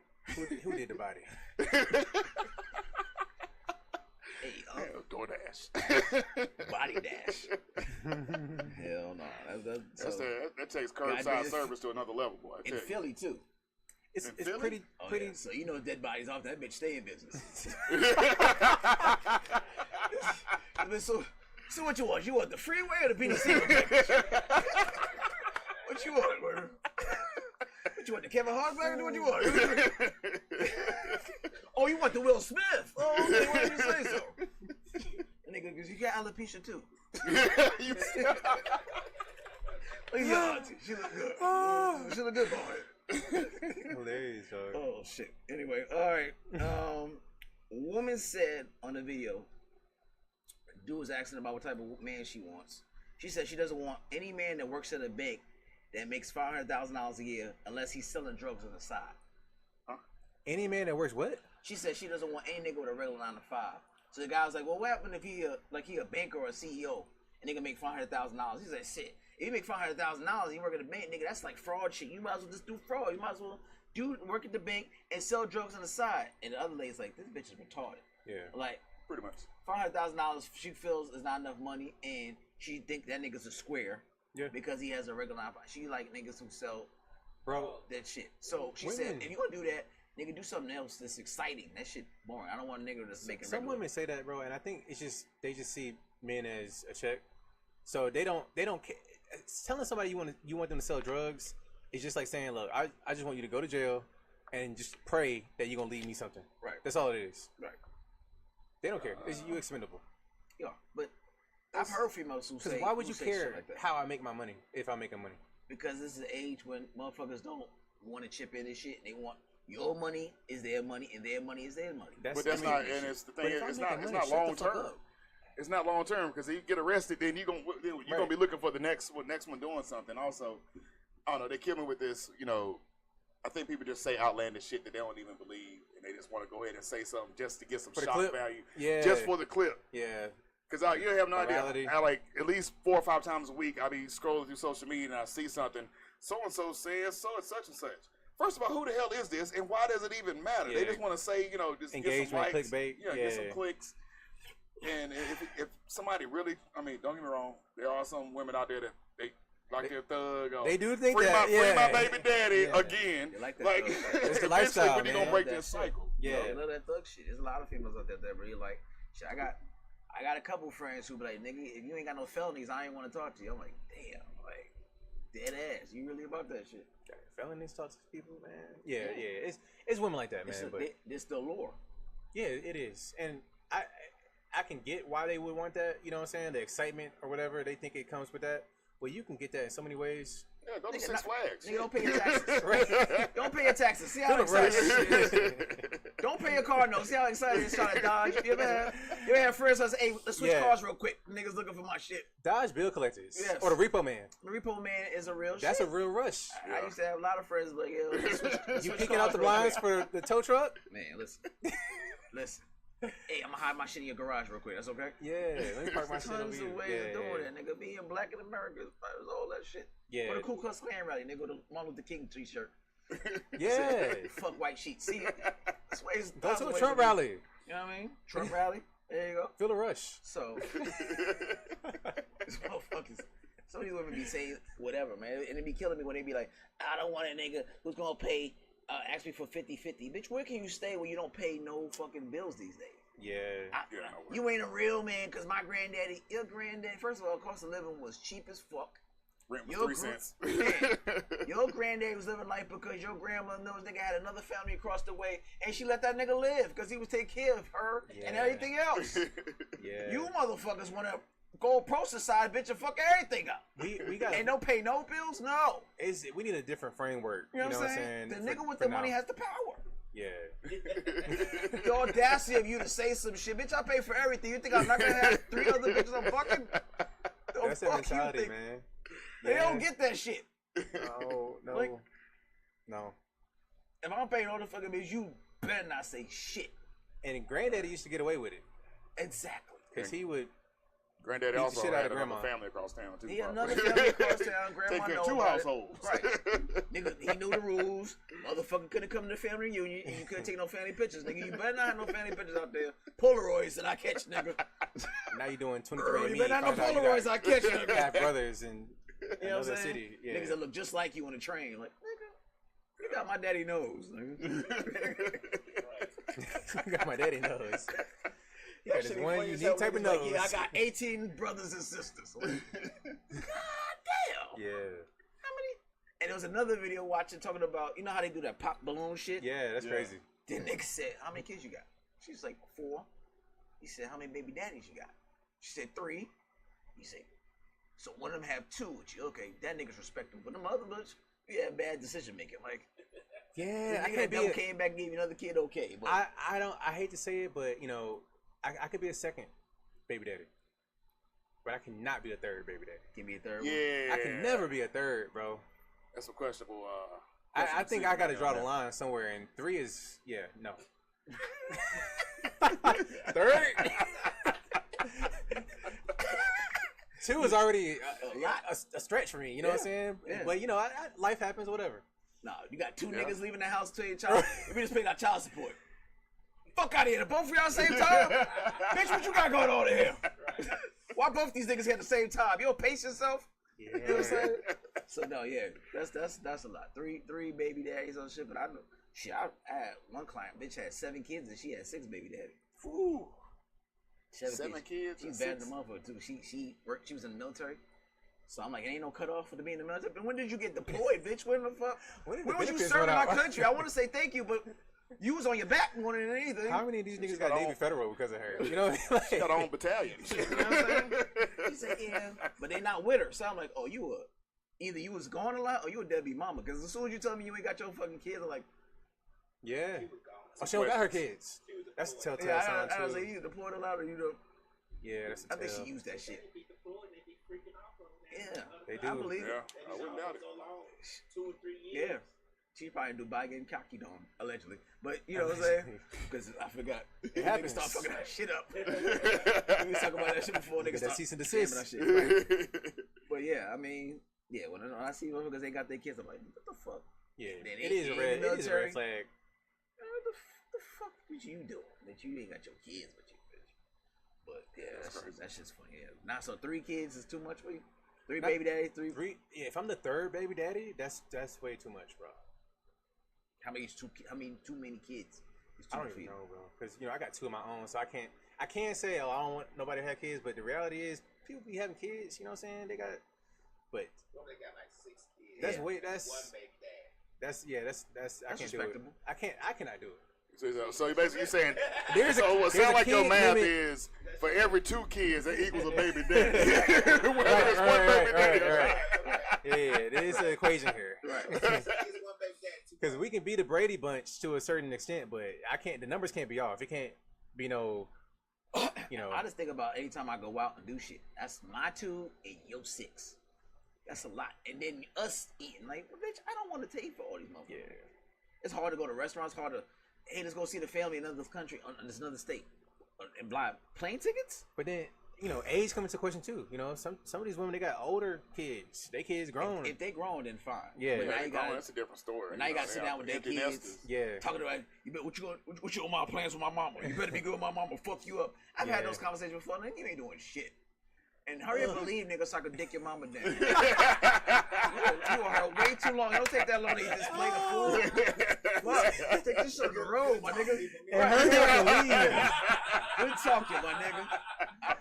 Who did the body?
Hey,
DoorDash.
Body dash. Hell no.
That takes curbside service to another level, boy.
In Philly too.
It's
Philly?
pretty.
Yeah. So you know dead bodies off that bitch stay in business. So what you want? You want the freeway or the BDC? What you want, brother? What you want, the Kevin Hart bag or what you want? Oh, you want the Will Smith? Oh, okay, why did you say so? Nigga, because you got alopecia too. Look at your auntie. She look good. She look good, boy.
Hilarious, dog.
Oh shit. Anyway, all right. Woman said on the video, dude was asking about what type of man she wants. She said she doesn't want any man that works at a bank that makes $500,000 a year unless he's selling drugs on the side.
Huh? Any man that works what?
She said she doesn't want any nigga with a regular 9 to 5. So the guy was like, well, what happened if he a banker or a CEO and nigga make $500,000? He said, shit. If you make $500,000, you work at a bank, nigga, that's like fraud shit. You might as well just do fraud. You might as well work at the bank and sell drugs on the side. And the other lady's like, this bitch is retarded.
Yeah.
Like,
pretty much.
$500,000 she feels is not enough money, and she think that nigga's a square.
Yeah.
Because he has a regular 9 to 5. She like niggas who sell that shit. So she said, if you gonna do that, nigga, do something else that's exciting. That shit boring. I don't want a nigga that's making.
Some women say that, bro, and I think it's just they just see men as a check, so they don't care. Telling somebody you want them to sell drugs is just like saying, look, I just want you to go to jail and just pray that you're gonna leave me something.
Right.
That's all it is.
Right.
They don't care. You expendable.
Yeah, but I've heard females who say.
Because why would you care
like
how I make my money if I'm making money?
Because this is an age when motherfuckers don't want to chip in and shit. They want your money is their money and their money is their money.
But that's not. And it's the thing. It's not long term. It's not long term because if you get arrested, then you're gonna be looking for the next one doing something. Also, I don't know. They kill me with this. You know, I think people just say outlandish shit that they don't even believe, and they just want to go ahead and say something just to get some shock value.
Yeah.
Just for the clip.
Yeah.
Cause you have no
Morality.
idea. I like at least 4 or 5 times a week. I be scrolling through social media and I see something. So and so says so and such and such. First of all, who the hell is this, and why does it even matter?
Yeah.
They just want to say, just
Engagement,
get some likes,
clickbait.
get some clicks. And if somebody really, I mean, don't get me wrong, there are some women out there that they like their thug. Or,
They do think
free
that.
free my baby daddy
Yeah.
again.
They like that
Like,
thug.
It's the
eventually,
lifestyle,
when they
man.
gonna break
That
this
shit.
cycle?
Yeah.
I love that thug shit. There's a lot of females out there that really like shit. I got a couple friends who be like, nigga, if you ain't got no felonies, I ain't want to talk to you. I'm like, damn, like, dead ass. You really about that shit?
Felonies talk to people, man. Yeah. It's women like that, man. But
It's the lure.
yeah, it is, and I can get why they would want that. You know what I'm saying? The excitement or whatever they think it comes with that. Well, you can get that in so many ways.
Yeah, go to
Nigga,
Six Flags.
Nigga, don't pay your taxes. Don't pay your taxes. See how excited. Don't pay your car notes. See how excited it's trying to dodge. You ever had friends that say, hey, let's switch cars real quick. Niggas looking for my shit.
Dodge bill collectors.
Yes.
Or the repo man.
The repo man is a real shit.
That's a real rush.
I used to have a lot of friends like, yo, let's switch
You
cars
picking out the
real
blinds
quick.
for the tow truck?
Man, listen. Hey, I'm gonna hide my shit in your garage real quick. That's okay?
Yeah, let me park my shit over
Tons
here.
of ways of doing that, nigga. Being black in America is all that shit.
Yeah.
Go to Ku Klux Klan rally, nigga. Go to Martin Luther King t-shirt.
Yeah.
Fuck white sheets. See, that's ways.
Go
tons
to
of
a
ways
Trump
to do it.
rally.
You know what I mean? Trump rally. There you go.
Feel the rush.
So, these motherfuckers. Some of these women be saying whatever, man, and it be killing me when they be like, I don't want a nigga who's gonna pay, ask me for 50-50. Bitch, where can you stay when you don't pay no fucking bills these days?
Yeah.
You ain't a real man, cause my granddaddy, your granddaddy, first of all, cost of living was cheap as fuck.
Rent was 3 cents.
Your granddaddy was living life because your grandmother knows nigga had another family across the way, and she let that nigga live because he was taking care of her and everything else.
Yeah.
You motherfuckers want to go pro society, bitch, and fuck everything up.
We got
and don't pay no bills? No.
We need a different framework.
You know what I'm saying? The nigga with
for
the money
now.
has the power.
Yeah.
The audacity of you to say some shit. Bitch, I pay for everything. You think I'm not going to have 3 other bitches I'm fucking?
That's that mentality, man.
They don't get that shit.
No.
Like,
no.
If I'm paying all the fucking bills, you better not say shit.
And Granddaddy used to get away with it.
Exactly.
Because he would...
Granddaddy
Beat the
also
shit out
had
of
another
grandma.
family across town too.
He had
probably.
another family across town. Grandma
Taking
know
2
about it.
households.
Right. Nigga, he knew the rules. Motherfucker couldn't come to the family reunion, and you couldn't take no family pictures. Nigga, you better not have no family pictures out there. Polaroids that I catch, nigga.
Now you doing 23andMe.
You better not have no Polaroids I catch, nigga.
Have brothers in
You know what
another
I'm saying?
city. Yeah.
Niggas that look just like you on the train. Like, nigga, you got my daddy nose, nigga.
You got my daddy nose.
Yeah,
Got
shit
this
be
one
funny as
unique
hell
type
when
of
it's like, yeah, I
nose.
got 18 brothers and sisters. Like, God damn.
Yeah.
How many? And there was another video watching talking about, you know how they do that pop balloon shit?
Yeah, that's crazy.
Then nigga said, how many kids you got? She's like, 4. He said, how many baby daddies you got? She said, 3. He said, so one of them have 2 with you. Okay, that nigga's respectable. But them other bitch, you had bad decision making. Like,
Yeah, I
nigga
can't
that
be.
never came back and gave you another kid, okay. But
I hate to say it, but you know, I could be a second baby daddy, but I cannot be a third baby daddy.
Give me a third one.
Yeah,
I can never be a third, bro.
That's a questionable.
I think I got to draw the line somewhere, and 3 is no. Third. 2 is already a stretch for me. You know what I'm saying?
Yeah.
But you know, life happens. Whatever.
Nah, you got 2 niggas leaving the house to your child. If we just paying our child support. Fuck out of here. Both of y'all same time? Bitch, what you got going on in here? Why both these niggas here at the same time? You don't pace yourself?
Yeah.
You know what I'm saying? So no, yeah, that's a lot. Three baby daddies on shit, but I know shit. I had one client, bitch had 7 kids and she had 6 baby daddies.
Ooh.
7
kids.
She's bad in the motherfucker too. She worked. She was in the military. So I'm like, ain't no cutoff for to be in the military. But when did you get deployed, bitch? When the fuck? When was you
benefits
serving
run
our
out?
country? I want to say thank you, but you was on your back more than anything.
How many of these niggas got
got
Navy
on-
Federal because of her? You know what I mean?
She got her own battalion.
You know what I'm saying? She said, yeah, but they not with her. So I'm like, oh, either you was gone a lot or you a deadbeat mama. Because as soon as you tell me you ain't got your fucking kids, I'm like,
Yeah. Oh, she don't got her kids. That's a telltale
yeah,
sign
I was
too.
like, you deployed a lot or you know.
Yeah, that's a
I think
tell.
she used that shit. Yeah,
They do.
I believe it.
Yeah, I wouldn't doubt it.
Yeah, She probably do by getting cocky on allegedly, but you know what I'm saying? Because I forgot.
It happens.
Niggas start fucking that shit up. We was talking about that shit before. Niggas
That
start
cease and desist.
that shit. Right? But yeah, I mean, yeah. When I see motherfuckers they got their kids, I'm like, what the fuck?
Yeah,
Then
it is a red flag.
What the fuck was you doing that you ain't got your kids with you, bitch? But yeah, that's just funny. Yeah. Now, so 3 kids is too much for you? 3 baby daddies, 3.
Yeah, if I'm the 3rd baby daddy, that's way too much, bro.
How many too many kids? Is too
I don't
much for
even
you?
know, bro. Because I got 2 of my own, so I can't say, oh, I don't want nobody to have kids. But the reality is, people be having kids. You know what I'm saying? They got, but
Well, they got like 6 kids.
that's
Yeah.
way that's
One baby dad.
that's I can't do it.
respectable.
I cannot do it.
So you basically saying,
There's a-
so what
there's
sound
a
like your
kid
math
limit.
is for every 2 kids that equals a baby daddy. Whether it's one baby daddy or not.
Yeah, there is an equation here.
Kids, one baby dad, 2
Because we can be the Brady Bunch to a certain extent, but I can't. The numbers can't be off. It can't be no.
I just think about anytime I go out and do shit. That's my 2 and your 6. That's a lot. And then us eating. Like, well, bitch, I don't want to take for all these motherfuckers.
Yeah.
It's hard to go to restaurants. Hard to, hey, let's go see the family in another country, in another state, and buy plane tickets.
But then age comes into question too. Some of these women they got older kids. They kids grown.
If they grown, then fine.
Yeah.
But now you got,
That's a different story.
now you got to sit down with their
empty
kids.
nesters.
Yeah.
Talking about, you bet what you on my plans with my mama? You better be good with my mama. Fuck you up. I've had those conversations before. Nigga, you ain't doing shit. And hurry up and leave, nigga, so I can dick your mama down. You on her way too long. It don't take that long to eat this plate of food. Fuck, take this shit on the road, my nigga.
And hurry up and leave.
Good talking, my nigga.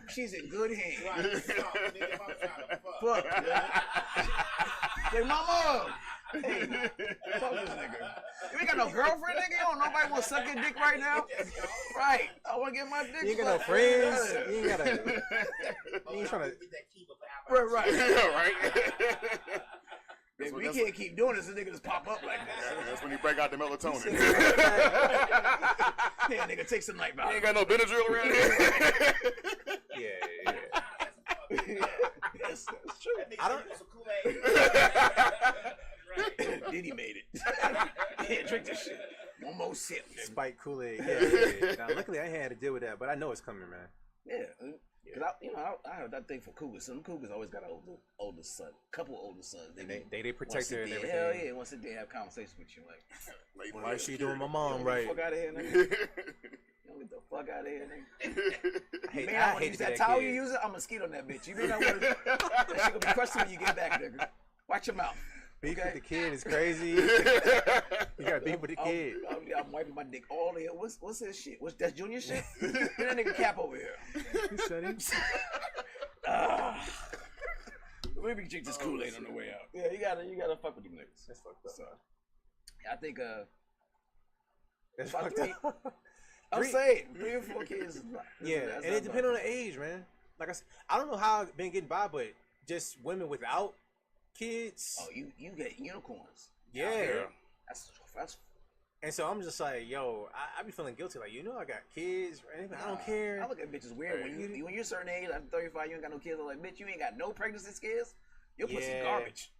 She's in good hands.
Right, stop, nigga, if I'm trying to fuck.
Fuck, nigga. Hey, mama. Hey, fuck this nigga. You ain't got no girlfriend, nigga? You don't nobody want to suck your dick right now? Right. I want to get my dick
You ain't got no
sucked.
friends.
Yeah.
You ain't got a.
Oh,
You ain't trying to.
get that keeper for Apple.
Right.
Yeah, right.
Baby, we can't keep doing this. This nigga just pop up like this.
That's when you break out the melatonin.
Yeah, nigga, take some night
You
out.
ain't got no Benadryl around here.
Yeah.
Yes, that's true.
That nigga
I don't-
drink some Kool-Aid. Right.
Diddy made it. Yeah, drink this shit. One more sip. nigga.
Spike Kool-Aid. Yeah. Now, luckily, I ain't had to deal with that, but I know it's coming, man.
Yeah. Cause I heard that thing for cougars. Some cougars always got an older son, couple older sons.
They protect her and everything.
Hell yeah, once they have conversations with you, like,
Why is she doing my mom
get
right?
the fuck out of here, nigga. Get the fuck out of here, nigga.
I hate,
Man,
I
I want to
hate
use
that
that towel
kid.
you use it. I'm a mosquito on that bitch. You may not want to. That shit gonna be crusty when you get back, nigga. Watch your mouth.
Beef
Okay?
with the kid is crazy. You got beef with the kid.
I'm wiping my dick all the way. What's his shit? That's Junior shit? Get that nigga Cap over here.
You said him.
Maybe drink this Kool-Aid on the way out. Yeah, you gotta fuck with them niggas.
That's fucked up.
So, I think
That's
about
fucked up.
I'm saying 3 or 4 kids. Is not,
Yeah,
that's
and
not
it depends on the age, man. Like I said, I don't know how I've been getting by, but just women without kids.
Oh, you get unicorns.
Yeah.
That's
And so I'm just like, yo, I be feeling guilty. Like, I got kids. Or anything. I don't care.
I look at bitches weird when you're a certain age, after 35, you ain't got no kids. I'm like, bitch, you ain't got no pregnancy scares. Your pussy's
Yeah.
garbage.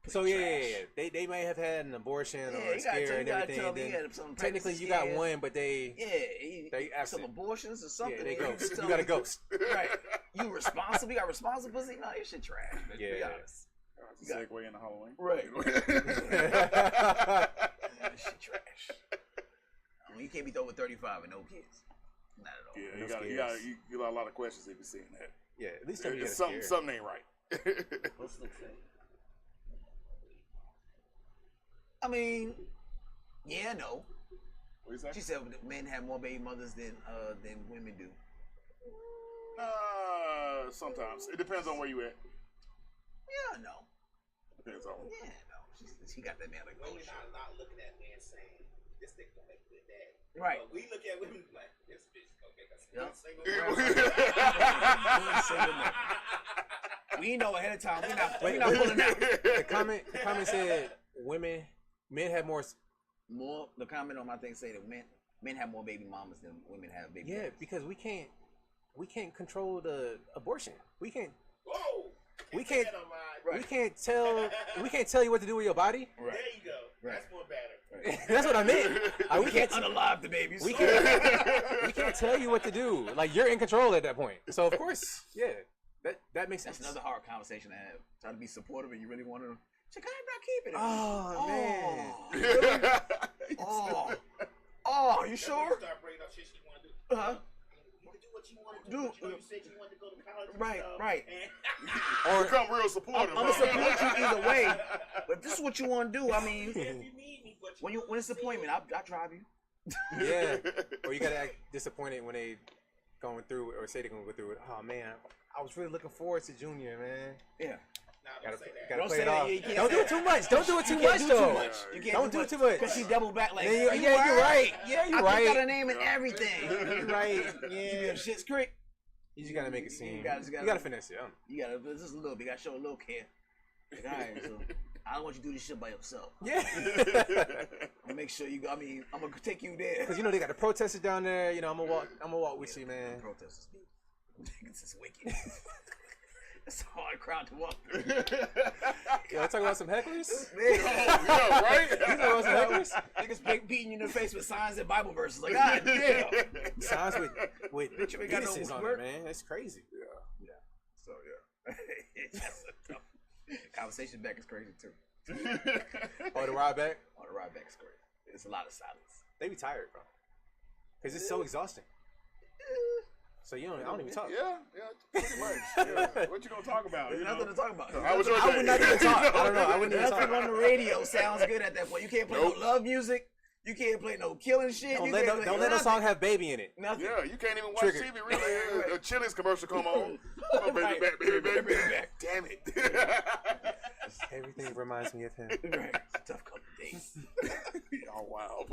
So yeah. They may have had an abortion or a scare and everything. Then technically you got one, but they
they some
absent.
abortions or something.
Yeah, they
You
ghost.
just
You
tell
got a
me-
ghost.
Right. You responsible? You got responsible pussy? No, your shit trash. Bitch. Be
Yeah.
honest.
Segue into Halloween.
Right. That shit trash. I mean, you can't be over 35 and no kids. Not at all.
Yeah, you got a lot of questions if you're seeing that.
Yeah, at least tell me you
It's
got a scare.
something ain't right.
What's the thing? I mean, yeah, no.
What you say?
She said men have more baby mothers than women do.
Sometimes it depends on where you at.
Yeah, no.
Depends on.
Yeah, no. She got that man like, oh
Women
shit.
are not looking at men saying, this nigga gonna make a good dad.
Right.
But we look at women like, this bitch gonna make us
Yep.
good single
Good single mother. We know ahead of time. We not pulling out.
The comment said men have more.
More. The comment on my thing say that men have more baby mamas than women have baby.
Yeah,
daddies.
because we can't control the abortion. We can't
Whoa!
We can't-
Get on my-
Right.
we can't tell you what to do with your body.
Right.
There you go.
Right.
That's more better.
That's what I meant.
We can't unalive the babies.
We can't tell you what to do. Like, you're in control at that point. So of course, yeah, that makes sense.
That's another hard conversation to have. Trying to be supportive and you really want to. Check out not keeping it.
Oh man.
Really? Oh, you sure?
Start bringing up shit she want to do.
Uh-huh.
You can do what you want to do. You said you wanted to go to college.
Right.
Or become real supportive.
I'm gonna support you either way. But if this is what you want to do, I mean,
If you need me, but
when it's appointment, I'll drive you.
Yeah. Or you gotta act disappointed when they going through it or say they're gonna go through it. Oh man, I was really looking forward to junior, man.
Yeah.
don't say that.
Gotta
Don't
play
say
it
that.
off.
You can't
Don't
say
do it
that.
too much. Don't do it too
You
much
can't do
though.
too much. You can't
Don't do it too much.
Because she double back like,
Yeah, you're right. Yeah, you're
I
right.
got her name and everything.
You're right.
You
Yeah.
be Shit's Creek.
You just gotta make it seem.
You
You
gotta-
gotta finesse it.
You gotta just a little bit. You gotta show a little care. Like, all right, so I don't want you to do this shit by yourself.
Yeah.
I'm gonna make sure you go. I mean, I'm gonna take you there.
Because you know they got the protesters down there. You know I'm gonna walk with you, man.
Protesters. Niggas is wicked. It's a hard crowd to walk through.
Yo, talk about some hecklers.
Yeah, right?
You talk about some hecklers.
Niggas beating you in the face with signs and Bible verses. Like, God damn.
Signs with
Bitch, you ain't got no
penises on
word.
it, man. That's crazy.
So yeah. That's a tough conversation back is crazy too.
Oh, the ride back.
Oh, the ride back is crazy. It's a lot of silence.
They be tired, bro. Because it's so exhausting. So I don't even talk.
Yeah, pretty much. Yeah. What you gonna talk about?
There's
You
nothing
know?
to talk about.
How was your
I
day?
would not even talk.
I don't know. I wouldn't even
Nothing
talk.
on the radio sounds good at that point. You can't play no love music. You can't play no killing shit.
Don't
You
let
can't
no,
play
don't let no
nothing.
song have baby in it.
Nothing.
Yeah, you can't even watch
Triggered.
TV really. A Chili's commercial come on. Oh, baby,
Right.
back, baby, back,
Baby back.
Damn it.
Everything reminds me of him.
Right. Tough couple days.
Oh wow.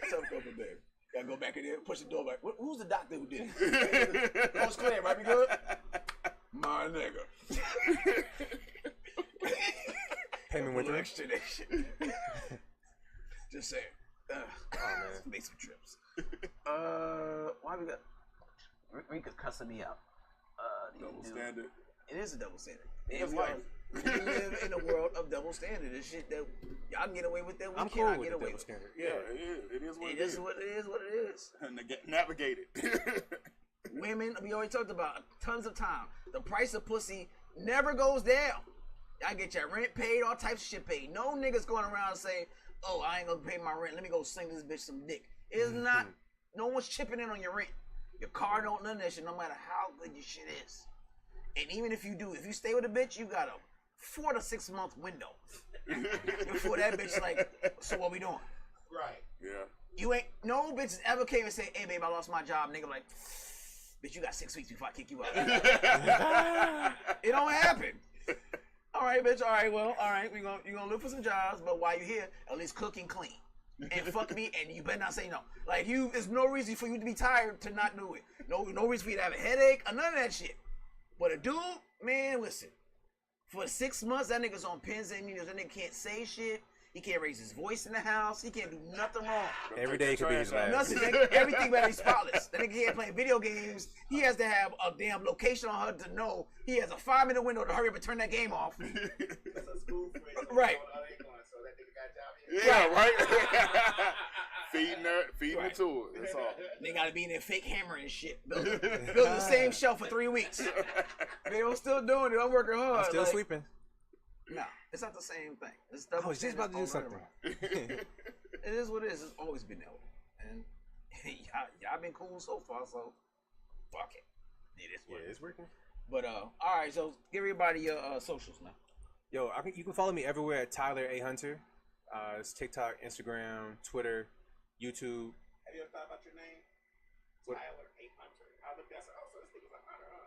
Tough couple days. Gotta go back in there, push the door back. Who's the doctor who did it? That was clear, right? We good? My nigga.
Payment with
Little
her.
extradition. Just saying.
man.
Make some trips. Why we got Rika's cussing me out?
Double standard.
It is a double standard.
It's
We
life.
live in a world of double standard. This shit that y'all can get away with that we
I'm cool
cannot
with
get
the
away
double
with.
standard.
Yeah, it is what
It
it is.
is what it is. What it is.
Navigate it.
Women, we already talked about tons of time. The price of pussy never goes down. Y'all get your rent paid, all types of shit paid. No niggas going around saying, "Oh, I ain't gonna pay my rent. Let me go sling this bitch some dick." It's not. No one's chipping in on your rent. Your car don't none of that shit. No matter how good your shit is. And even if you do, if you stay with a bitch, you got a 4 to 6 month window before that bitch like, so what we doing?
Right.
Yeah.
You ain't no bitches ever came and say, "Hey babe, I lost my job." Nigga like, "Bitch, you got 6 weeks before I kick you out." It don't happen. All right, bitch. All right, well, all right. You gonna look for some jobs, but while you here, at least cook and clean and fuck me, and you better not say no. Like there's no reason for you to be tired to not do it. No reason for you to have a headache or none of that shit. But a dude, man, listen. For 6 months, that nigga's on pins and needles. That nigga can't say shit. He can't raise his voice in the house. He can't do nothing wrong.
Every day could be his last.
Nothing. Nigga, everything better be spotless. That nigga can't play video games. He has to have a damn location on her to know he has a 5-minute window to hurry up and turn that game off.
That's a school for it.
Right.
Oh, they going, so that nigga got a job here.
Yeah, right. feeding
Right.
it to it. That's all.
They gotta be in there fake hammering and shit. Building the same shelf for 3 weeks. They don't still doing it. I'm working hard.
I'm still
like,
sweeping.
No, it's not the same thing. It's
I was just about to do something.
It is what it is. It's always been that way. And y'all been cool so far, so fuck it. It is what it is.
It's working.
But all right, so give everybody your socials now.
Yo, you can follow me everywhere at Tyler A Hunter. It's TikTok, Instagram, Twitter, YouTube.
Have you ever thought about your name?
What?
Tyler A. Hunter. I looked at it, also this nigga's a hunter, huh?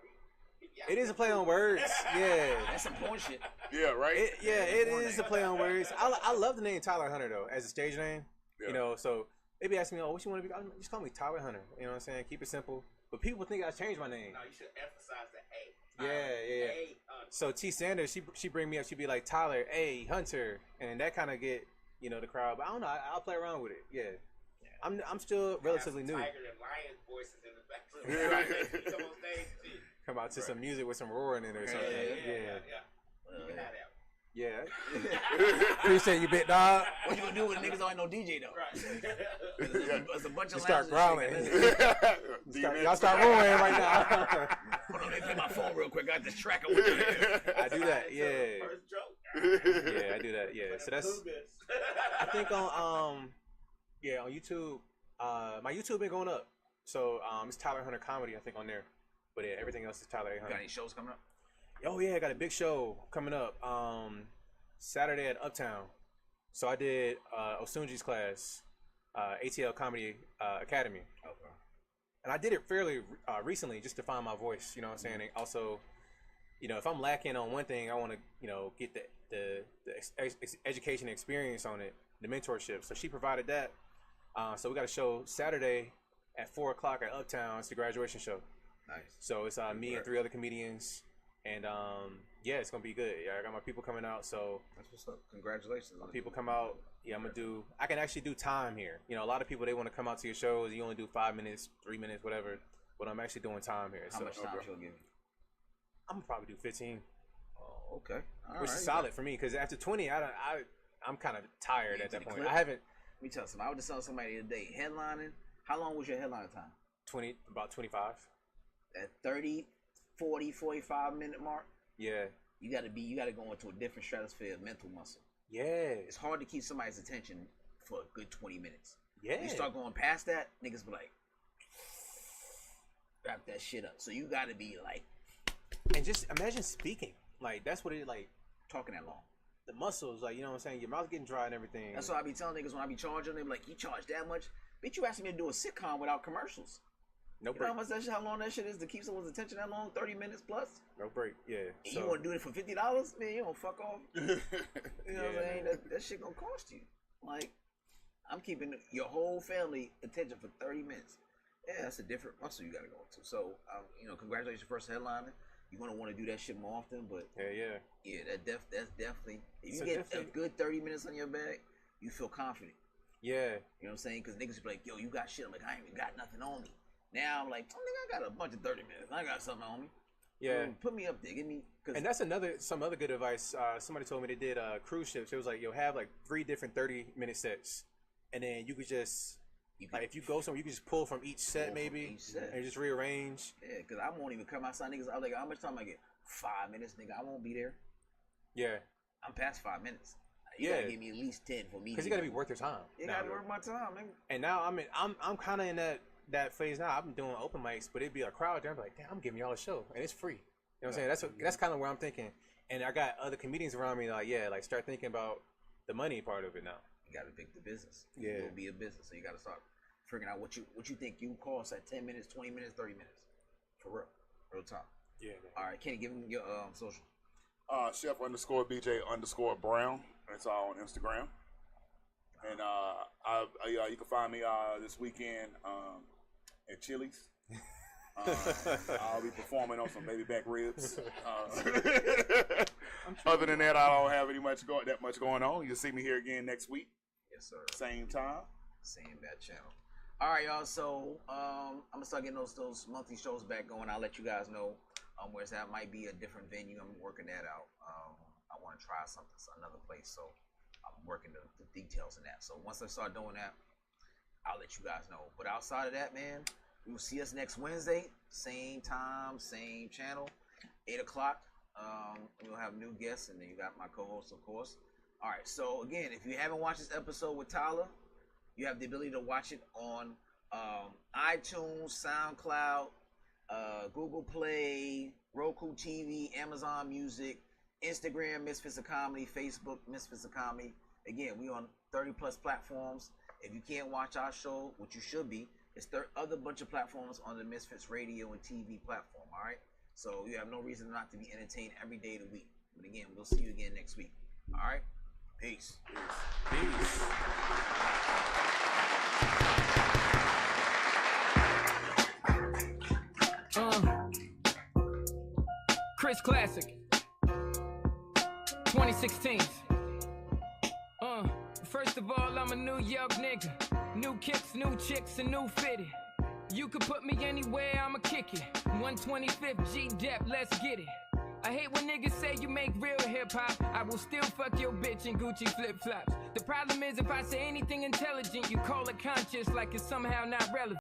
It is a play on words. Yeah.
That's some porn shit.
Yeah, right.
It is a play on words. I love the name Tyler Hunter though as a stage name.
Yeah.
You know, so they be asking me, "Oh, what you want to be?" Just call me Tyler Hunter. You know what I'm saying? Keep it simple. But people think I changed my name.
No, you should emphasize the A.
Yeah.
A.
So T Sanders, she bring me up. She be like Tyler A Hunter, and that kind of get the crowd. But I don't know. I'll play around with it. Yeah. I'm still relatively new.
Tiger and lion voices in the background. Come on stage, shit.
Come out to some music with some roaring in it or something.
Yeah. You can have that.
Yeah. Appreciate you, big dog.
What you gonna do when niggas don't have no DJ though? There's a bunch of
You start
lounges
growling.
shaking.
Y'all start rolling right now.
Hold on, let me play my phone real quick. I got this track on there.
I do that, yeah.
First joke.
Yeah, I do that, yeah. So that's, I think on YouTube, my YouTube been going up. So it's Tyler Hunter Comedy, I think, on there. But yeah, everything else is Tyler A.
Got
Hunter.
any shows coming up?
Oh yeah, I got a big show coming up Saturday at Uptown. So I did Osunji's class, ATL Comedy Academy.
Okay.
And I did it fairly recently just to find my voice, you know what I'm saying? And also, you know, if I'm lacking on one thing, I want to, you know, get the education experience on it, the mentorship. So she provided that. So we got a show Saturday at 4 o'clock at Uptown. It's the graduation show.
Nice.
So it's me and 3 other comedians. And yeah, it's gonna be good. Yeah, I got my people coming out. So
That's what's up. Congratulations.
my people come out. Yeah, I can actually do time here. You know, a lot of people, they want to come out to your shows. You only do 5 minutes, 3 minutes, whatever. But I'm actually doing time here.
How
So
much time she'll give you?
I'm gonna probably do 15,
Oh, okay. All
which
right.
is solid for me because after 20, I'm kind of tired
You
at that
into the
point.
clip?
I haven't
Let me tell you something. I was just telling somebody the other day, headlining, how long was your headline time?
about 25.
At 30, 40, 45-minute mark,
Yeah,
you gotta go into a different stratosphere of mental muscle.
yeah,
It's hard to keep somebody's attention for a good 20 minutes.
yeah.
You start going past that, niggas be like, wrap that shit up. So you gotta be like
And just imagine speaking. Like that's what it like.
talking that long.
The muscles, like you know what I'm saying. Your mouth getting dry and everything.
That's what I be telling niggas when I be charging. They be like, you charge that much? Bitch, you asking me to do a sitcom without commercials.
No
You know
break.
how much that shit, how long that shit is to keep someone's attention that long? 30 minutes plus?
No break. Yeah.
And
So
you want to do it for $50? Man, you gonna fuck off. You know what I'm saying? That shit gonna cost you. Like, I'm keeping your whole family attention for 30 minutes. Yeah, that's a different muscle you gotta go into. So, you know, congratulations, first headliner. You're gonna want to do that shit more often, but
yeah.
that's definitely. If you
So
get
definitely-
a good 30 minutes on your bag, you feel confident.
Yeah.
You know what I'm saying? Because niggas be like, yo, you got shit. I'm like, I ain't even got nothing on me. Now I'm like, oh, nigga, I got a bunch of 30 minutes. I got something on me.
Yeah.
Put me up there. Give me. Cause
And that's some other good advice. Somebody told me they did cruise ships. It was like, have like 3 different 30-minute sets, and then you could just like if you go somewhere, you can just pull from each set
Pull from
maybe,
each set.
and just rearrange.
Yeah, because I won't even come outside, niggas. I'm like, how much time I get? 5 minutes, nigga. I won't be there.
Yeah.
I'm past 5 minutes. You
Yeah.
gotta give me at least 10 for me.
Because you got to be worth your time.
You
now.
gotta work my time, nigga.
And now I'm kind of in that phase now. I've been doing open mics, but it'd be a crowd there. I'm like, damn, I'm giving y'all a show, and it's free. You know what I'm saying? That's kind of where I'm thinking. And I got other comedians around me like, like start thinking about the money part of it now.
You gotta pick the business.
Yeah.
It'll be a business, so you gotta start figuring out what you think you cost at 10 minutes, 20 minutes, 30 minutes. For real talk.
Yeah, man.
All right, Kenny, give him your social.
Chef_BJ_Brown. That's all on Instagram. And you can find me this weekend at Chili's. I'll be performing on some baby back ribs. Other than that, I don't have that much going on. You'll see me here again next week.
Yes, sir.
Same time.
Same bad channel. All right, y'all. So I'm gonna start getting those monthly shows back going. I'll let you guys know where it's at. Might be a different venue. I'm working that out. I want to try another place. So I'm working the details in that. So once I start doing that, I'll let you guys know. But outside of that, man, you will see us next Wednesday, same time, same channel, 8 o'clock. We'll have new guests, and then you got my co-host, of course. All right. So again, if you haven't watched this episode with Tyler, you have the ability to watch it on iTunes, SoundCloud, Google Play, Roku TV, Amazon Music, Instagram, Misfits of Comedy, Facebook, Misfits of Comedy. Again, we on 30 plus platforms. If you can't watch our show, which you should be, it's other bunch of platforms on the Misfits radio and TV platform. All right, so you have no reason not to be entertained every day of the week. But again, we'll see you again next week. All right, peace.
Peace.
Chris Classic 2016. First of all, I'm a New York nigga. New kicks, new chicks, and new fitted. You could put me anywhere, I'ma kick it. 125th G-Dep, let's get it. I hate when niggas say you make real hip-hop. I will still fuck your bitch in Gucci flip-flops. The problem is if I say anything intelligent, you call it conscious like it's somehow not relevant.